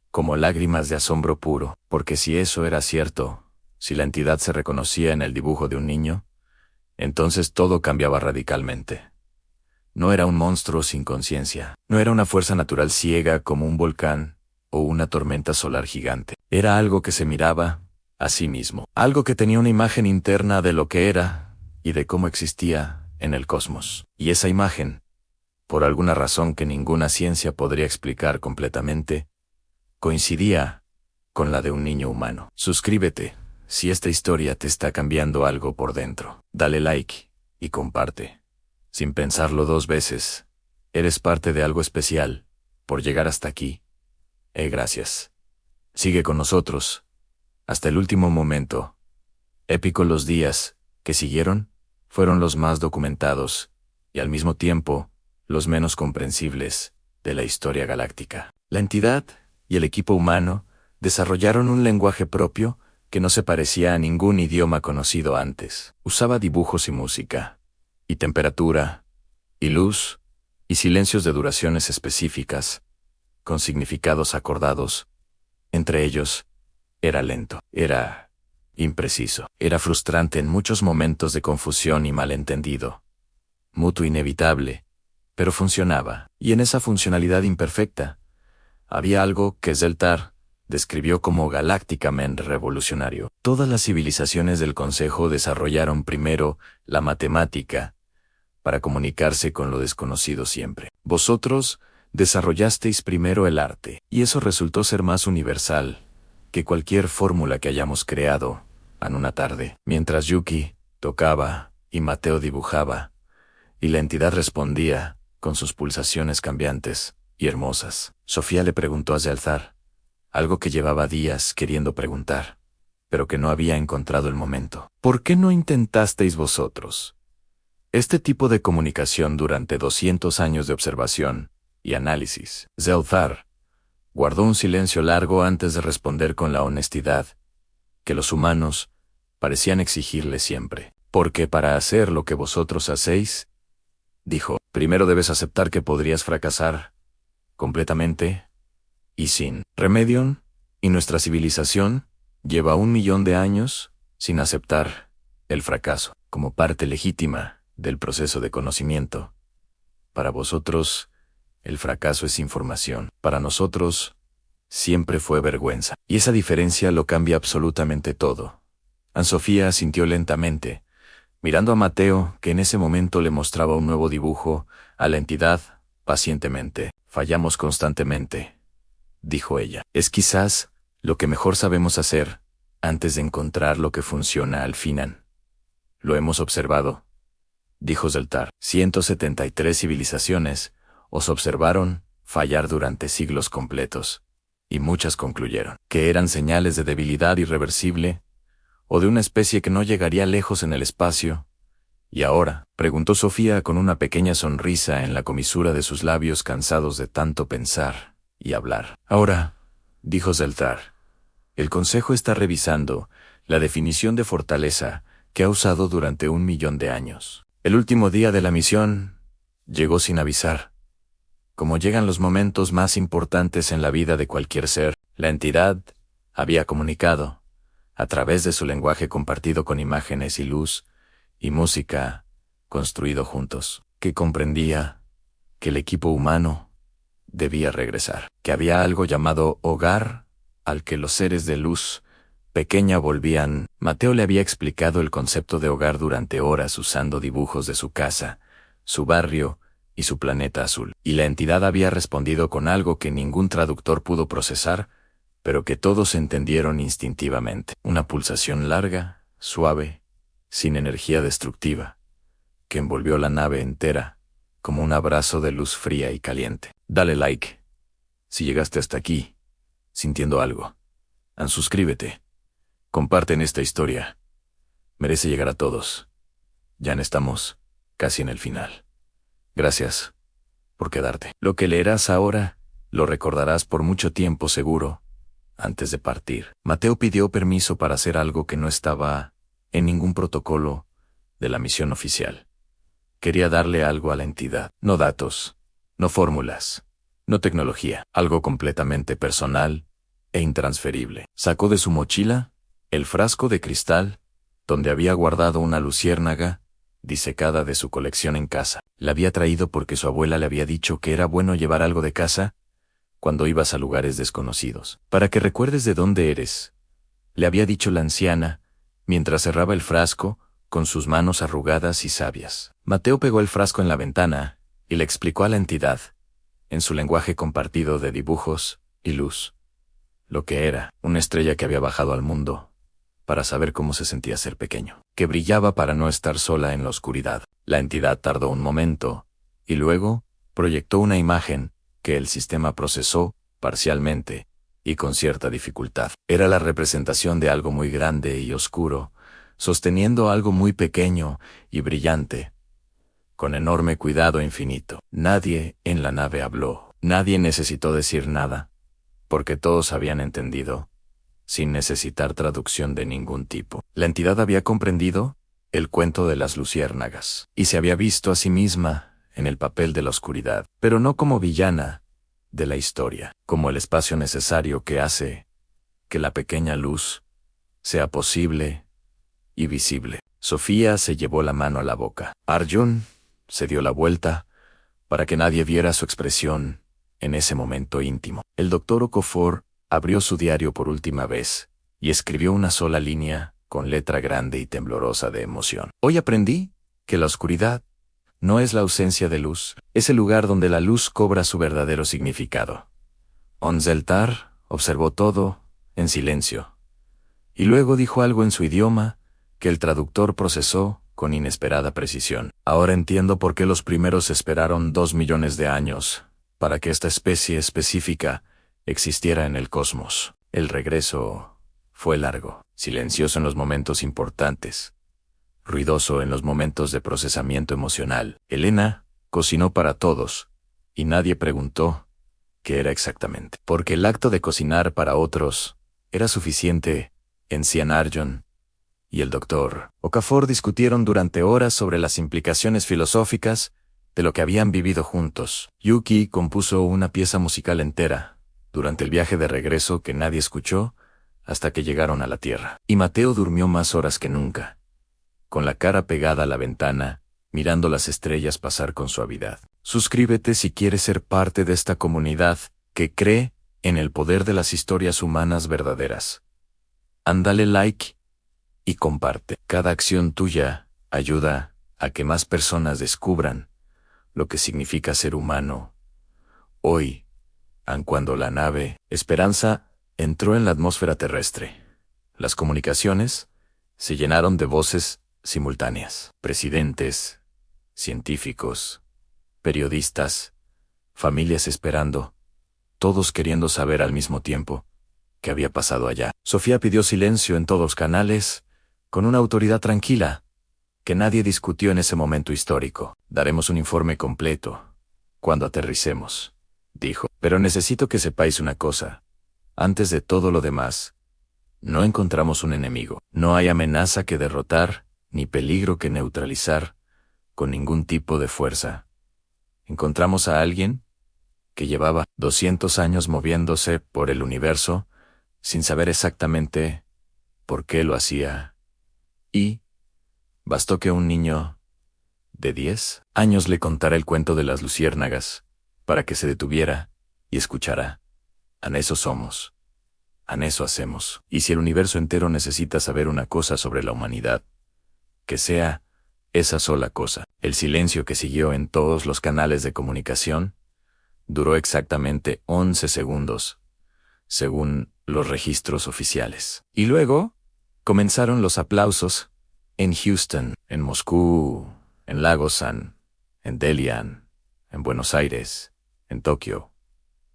como lágrimas de asombro puro, porque si eso era cierto, si la entidad se reconocía en el dibujo de un niño, entonces todo cambiaba radicalmente. No era un monstruo sin conciencia, no era una fuerza natural ciega como un volcán o una tormenta solar gigante. Era algo que se miraba a sí mismo, algo que tenía una imagen interna de lo que era y de cómo existía en el cosmos. Y esa imagen, por alguna razón que ninguna ciencia podría explicar completamente, coincidía con la de un niño humano. Suscríbete si esta historia te está cambiando algo por dentro. Dale like y comparte. Sin pensarlo 2 veces, eres parte de algo especial por llegar hasta aquí. Gracias. Sigue con nosotros hasta el último momento. Épico. Los días que siguieron fueron los más documentados y al mismo tiempo los menos comprensibles de la historia galáctica. La entidad y el equipo humano desarrollaron un lenguaje propio que no se parecía a ningún idioma conocido antes. Usaba dibujos y música, y temperatura, y luz, y silencios de duraciones específicas, con significados acordados. Entre ellos, era lento, era impreciso, era frustrante en muchos momentos de confusión y malentendido. Mutuo inevitable, pero funcionaba. Y en esa funcionalidad imperfecta, había algo que Zeltar describió como galácticamente revolucionario. Todas las civilizaciones del Consejo desarrollaron primero la matemática para comunicarse con lo desconocido siempre. Vosotros desarrollasteis primero el arte, y eso resultó ser más universal que cualquier fórmula que hayamos creado en una tarde. Mientras Yuki Tocaba, y Mateo dibujaba, y la entidad respondía, con sus pulsaciones cambiantes y hermosas. Sofía le preguntó a Zeltar, algo que llevaba días queriendo preguntar, pero que no había encontrado el momento. ¿Por qué no intentasteis vosotros este tipo de comunicación durante 200 años de observación y análisis? Zeltar guardó un silencio largo antes de responder con la honestidad que los humanos parecían exigirle siempre. Porque para hacer lo que vosotros hacéis, dijo, primero debes aceptar que podrías fracasar completamente y sin remedio, y nuestra civilización lleva 1.000.000 de años sin aceptar el fracaso como parte legítima del proceso de conocimiento. Para vosotros, el fracaso es información. Para nosotros, siempre fue vergüenza. Y esa diferencia lo cambia absolutamente todo. Sofía asintió lentamente, mirando a Mateo, que en ese momento le mostraba un nuevo dibujo a la entidad, pacientemente. Fallamos constantemente, dijo ella. Es quizás lo que mejor sabemos hacer antes de encontrar lo que funciona al final. Lo hemos observado, dijo Zeltar. 173 civilizaciones os observaron fallar durante siglos completos, y muchas concluyeron que eran señales de debilidad irreversible o de una especie que no llegaría lejos en el espacio. ¿Y ahora?, preguntó Sofía con una pequeña sonrisa en la comisura de sus labios cansados de tanto pensar y hablar. Ahora, dijo Zeltar, el Consejo está revisando la definición de fortaleza que ha usado durante 1.000.000 de años. El último día de la misión llegó sin avisar. Como llegan los momentos más importantes en la vida de cualquier ser, la entidad había comunicado, a través de su lenguaje compartido con imágenes y luz y música, construido juntos, que comprendía que el equipo humano debía regresar, que había algo llamado hogar al que los seres de luz pequeña volvían. Mateo le había explicado el concepto de hogar durante horas usando dibujos de su casa, su barrio y su planeta azul, y la entidad había respondido con algo que ningún traductor pudo procesar, pero que todos entendieron instintivamente. Una pulsación larga, suave, sin energía destructiva, que envolvió la nave entera, como un abrazo de luz fría y caliente. Dale like si llegaste hasta aquí, sintiendo algo. Suscríbete. Comparten esta historia. Merece llegar a todos. Ya estamos casi en el final. Gracias por quedarte. Lo que leerás ahora, lo recordarás por mucho tiempo seguro, antes de partir. Mateo pidió permiso para hacer algo que no estaba en ningún protocolo de la misión oficial. Quería darle algo a la entidad. No datos, no fórmulas, no tecnología. Algo completamente personal e intransferible. Sacó de su mochila el frasco de cristal, donde había guardado una luciérnaga disecada de su colección en casa. La había traído porque su abuela le había dicho que era bueno llevar algo de casa cuando ibas a lugares desconocidos. Para que recuerdes de dónde eres, le había dicho la anciana, mientras cerraba el frasco con sus manos arrugadas y sabias. Mateo pegó el frasco en la ventana y le explicó a la entidad, en su lenguaje compartido de dibujos y luz, lo que era una estrella que había bajado al mundo para saber cómo se sentía ser pequeño, que brillaba para no estar sola en la oscuridad. La entidad tardó un momento, y luego proyectó una imagen que el sistema procesó parcialmente y con cierta dificultad. Era la representación de algo muy grande y oscuro, sosteniendo algo muy pequeño y brillante, con enorme cuidado infinito. Nadie en la nave habló. Nadie necesitó decir nada, porque todos habían entendido, sin necesitar traducción de ningún tipo. La entidad había comprendido el cuento de las luciérnagas, y se había visto a sí misma en el papel de la oscuridad, pero no como villana de la historia, como el espacio necesario que hace que la pequeña luz sea posible y visible. Sofía se llevó la mano a la boca. Arjun se dio la vuelta para que nadie viera su expresión en ese momento íntimo. El doctor Okafor abrió su diario por última vez y escribió una sola línea con letra grande y temblorosa de emoción. Hoy aprendí que la oscuridad no es la ausencia de luz, es el lugar donde la luz cobra su verdadero significado. Zeltar observó todo en silencio, y luego dijo algo en su idioma que el traductor procesó con inesperada precisión. Ahora entiendo por qué los primeros esperaron 2 millones de años para que esta especie específica existiera en el cosmos. El regreso fue largo, silencioso en los momentos importantes, ruidoso en los momentos de procesamiento emocional. Elena cocinó para todos, y nadie preguntó qué era exactamente. Porque el acto de cocinar para otros era suficiente. Encian Arjun y el doctor Okafor discutieron durante horas sobre las implicaciones filosóficas de lo que habían vivido juntos. Yuki compuso una pieza musical entera durante el viaje de regreso que nadie escuchó hasta que llegaron a la Tierra. Y Mateo durmió más horas que nunca, con la cara pegada a la ventana, mirando las estrellas pasar con suavidad. Suscríbete si quieres ser parte de esta comunidad que cree en el poder de las historias humanas verdaderas. Ándale like y comparte. Cada acción tuya ayuda a que más personas descubran lo que significa ser humano. Hoy, aun cuando la nave Esperanza entró en la atmósfera terrestre, las comunicaciones se llenaron de voces simultáneas. Presidentes, científicos, periodistas, familias esperando, todos queriendo saber al mismo tiempo qué había pasado allá. Sofía pidió silencio en todos los canales, con una autoridad tranquila, que nadie discutió en ese momento histórico. Daremos un informe completo cuando aterricemos, dijo. Pero necesito que sepáis una cosa. Antes de todo lo demás, no encontramos un enemigo. No hay amenaza que derrotar, ni peligro que neutralizar, con ningún tipo de fuerza. Encontramos a alguien que llevaba 200 años moviéndose por el universo, sin saber exactamente por qué lo hacía. Y bastó que un niño de 10 años le contara el cuento de las luciérnagas para que se detuviera y escuchara. En eso somos. En eso hacemos. Y si el universo entero necesita saber una cosa sobre la humanidad, que sea esa sola cosa. El silencio que siguió en todos los canales de comunicación duró exactamente 11 segundos, según los registros oficiales. Y luego comenzaron los aplausos en Houston, en Moscú, en Lagosan, en Delian, en Buenos Aires, en Tokio,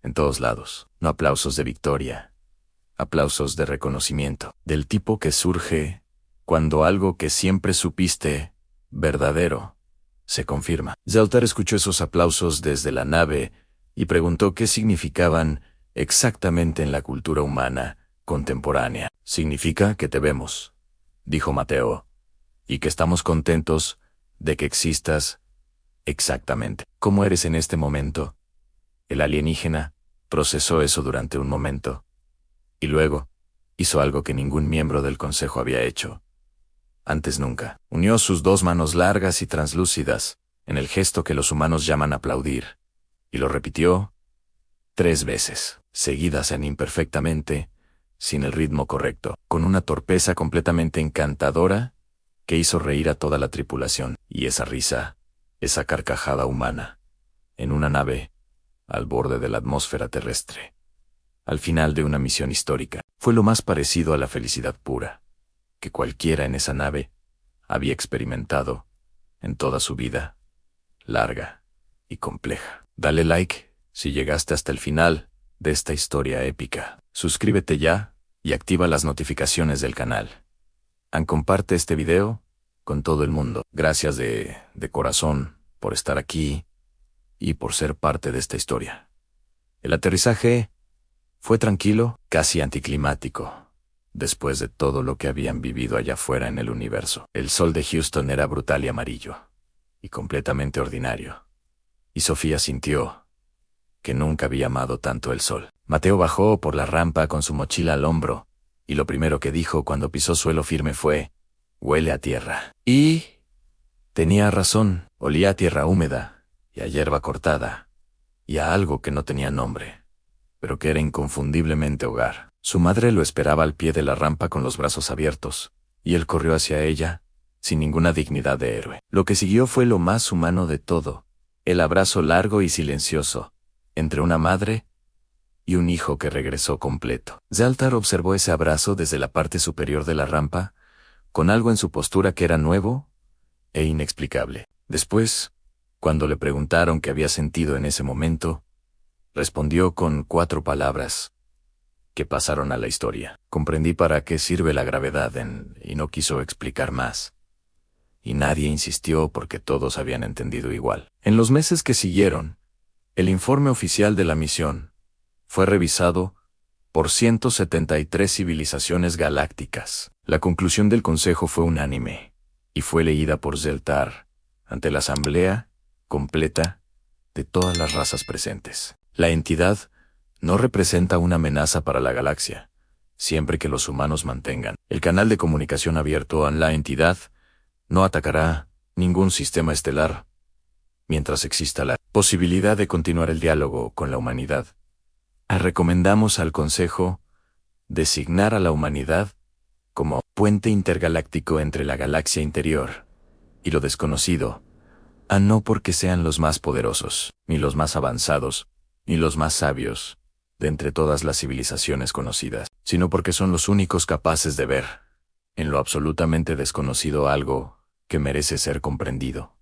en todos lados. No aplausos de victoria, aplausos de reconocimiento, del tipo que surge cuando algo que siempre supiste verdadero se confirma. Zaltar escuchó esos aplausos desde la nave y preguntó qué significaban exactamente en la cultura humana contemporánea. Significa que te vemos, dijo Mateo, y que estamos contentos de que existas exactamente como eres en este momento. El alienígena procesó eso durante un momento, y luego hizo algo que ningún miembro del consejo había hecho antes nunca. Unió sus 2 manos largas y translúcidas en el gesto que los humanos llaman aplaudir, y lo repitió 3 veces, seguidas en imperfectamente, sin el ritmo correcto, con una torpeza completamente encantadora que hizo reír a toda la tripulación. Y esa risa, esa carcajada humana, en una nave, al borde de la atmósfera terrestre, al final de una misión histórica, fue lo más parecido a la felicidad pura que cualquiera en esa nave había experimentado en toda su vida, larga y compleja. Dale like si llegaste hasta el final de esta historia épica. Suscríbete ya y activa las notificaciones del canal. Comparte este video con todo el mundo. Gracias de corazón por estar aquí y por ser parte de esta historia. El aterrizaje fue tranquilo, casi anticlimático, después de todo lo que habían vivido allá afuera en el universo. El sol de Houston era brutal y amarillo, y completamente ordinario. Y Sofía sintió que nunca había amado tanto el sol. Mateo bajó por la rampa con su mochila al hombro, y lo primero que dijo cuando pisó suelo firme fue: «Huele a tierra». Y tenía razón, olía a tierra húmeda, y a hierba cortada, y a algo que no tenía nombre, pero que era inconfundiblemente hogar. Su madre lo esperaba al pie de la rampa con los brazos abiertos, y él corrió hacia ella, sin ninguna dignidad de héroe. Lo que siguió fue lo más humano de todo, el abrazo largo y silencioso, entre una madre y un hijo que regresó completo. Zaltar observó ese abrazo desde la parte superior de la rampa, con algo en su postura que era nuevo e inexplicable. Después, cuando le preguntaron qué había sentido en ese momento, respondió con 4 palabras que pasaron a la historia. Comprendí para qué sirve la gravedad y no quiso explicar más. Y nadie insistió porque todos habían entendido igual. En los meses que siguieron, el informe oficial de la misión fue revisado por 173 civilizaciones galácticas. La conclusión del Consejo fue unánime y fue leída por Zeltar ante la asamblea completa de todas las razas presentes. La entidad no representa una amenaza para la galaxia, siempre que los humanos mantengan el canal de comunicación abierto. La entidad no atacará ningún sistema estelar mientras exista la posibilidad de continuar el diálogo con la humanidad. Recomendamos al Consejo designar a la humanidad como puente intergaláctico entre la galaxia interior y lo desconocido, no porque sean los más poderosos, ni los más avanzados, ni los más sabios de entre todas las civilizaciones conocidas, sino porque son los únicos capaces de ver en lo absolutamente desconocido algo que merece ser comprendido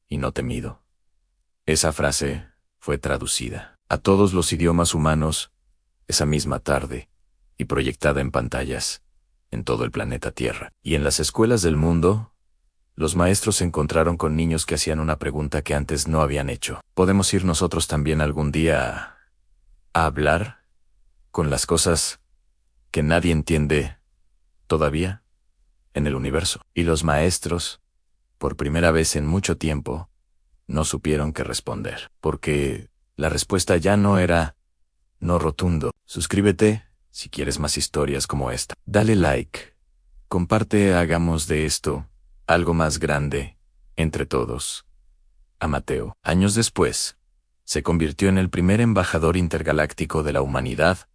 y no temido. Esa frase fue traducida a todos los idiomas humanos esa misma tarde y proyectada en pantallas en todo el planeta Tierra. Y en las escuelas del mundo, los maestros se encontraron con niños que hacían una pregunta que antes no habían hecho. ¿Podemos ir nosotros también algún día a hablar con las cosas que nadie entiende todavía en el universo? Y los maestros, por primera vez en mucho tiempo, no supieron qué responder, porque la respuesta ya no era no rotundo. Suscríbete si quieres más historias como esta. Dale like, comparte, hagamos de esto algo más grande entre todos. A Mateo. Años después, se convirtió en el primer embajador intergaláctico de la humanidad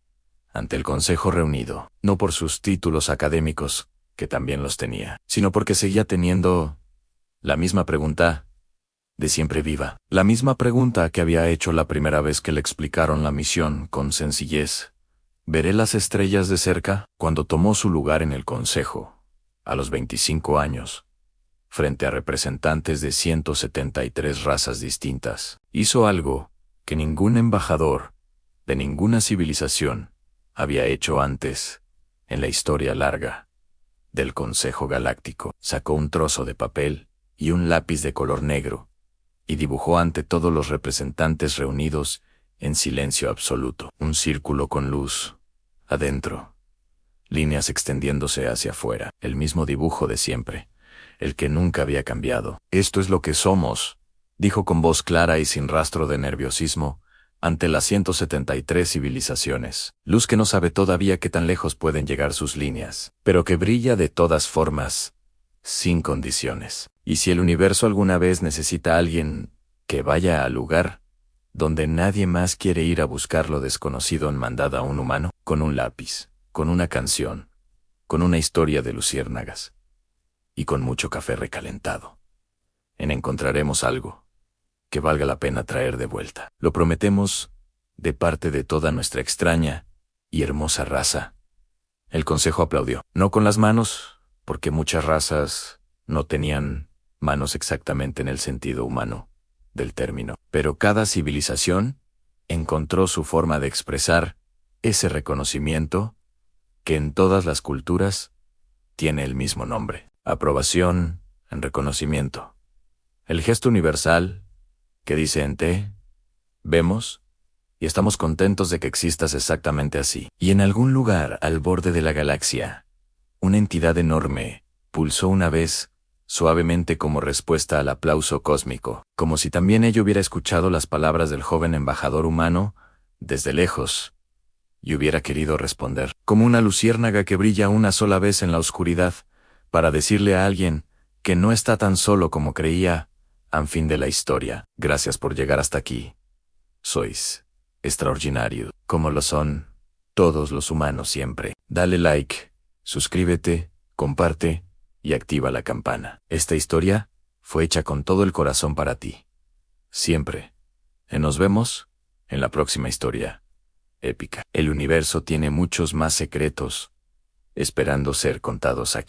ante el Consejo reunido, no por sus títulos académicos, que también los tenía, sino porque seguía teniendo la misma pregunta de siempre viva, la misma pregunta que había hecho la primera vez que le explicaron la misión con sencillez. ¿Veré las estrellas de cerca? Cuando tomó su lugar en el Consejo, a los 25 años, frente a representantes de 173 razas distintas, hizo algo que ningún embajador de ninguna civilización había hecho antes en la historia larga del Consejo Galáctico. Sacó un trozo de papel y un lápiz de color negro y dibujó ante todos los representantes reunidos en silencio absoluto un círculo con luz adentro, líneas extendiéndose hacia afuera, el mismo dibujo de siempre, el que nunca había cambiado. Esto es lo que somos, dijo con voz clara y sin rastro de nerviosismo, ante las 173 civilizaciones. Luz que no sabe todavía qué tan lejos pueden llegar sus líneas, pero que brilla de todas formas, sin condiciones. Y si el universo alguna vez necesita a alguien que vaya al lugar donde nadie más quiere ir a buscar lo desconocido en mandada a un humano, con un lápiz, con una canción, con una historia de luciérnagas y con mucho café recalentado, encontraremos algo que valga la pena traer de vuelta. Lo prometemos de parte de toda nuestra extraña y hermosa raza. El Consejo aplaudió, no con las manos, porque muchas razas no tenían manos exactamente en el sentido humano del término, pero cada civilización encontró su forma de expresar ese reconocimiento que en todas las culturas tiene el mismo nombre: aprobación en reconocimiento. El gesto universal que dice en te vemos y estamos contentos de que existas exactamente así. Y en algún lugar al borde de la galaxia, una entidad enorme pulsó una vez suavemente como respuesta al aplauso cósmico, como si también ella hubiera escuchado las palabras del joven embajador humano desde lejos y hubiera querido responder, como una luciérnaga que brilla una sola vez en la oscuridad, para decirle a alguien que no está tan solo como creía. Al fin de la historia, gracias por llegar hasta aquí. Sois extraordinario, como lo son todos los humanos siempre. Dale like, suscríbete, comparte y activa la campana. Esta historia fue hecha con todo el corazón para ti. Siempre. Nos vemos en la próxima historia épica. El universo tiene muchos más secretos esperando ser contados aquí.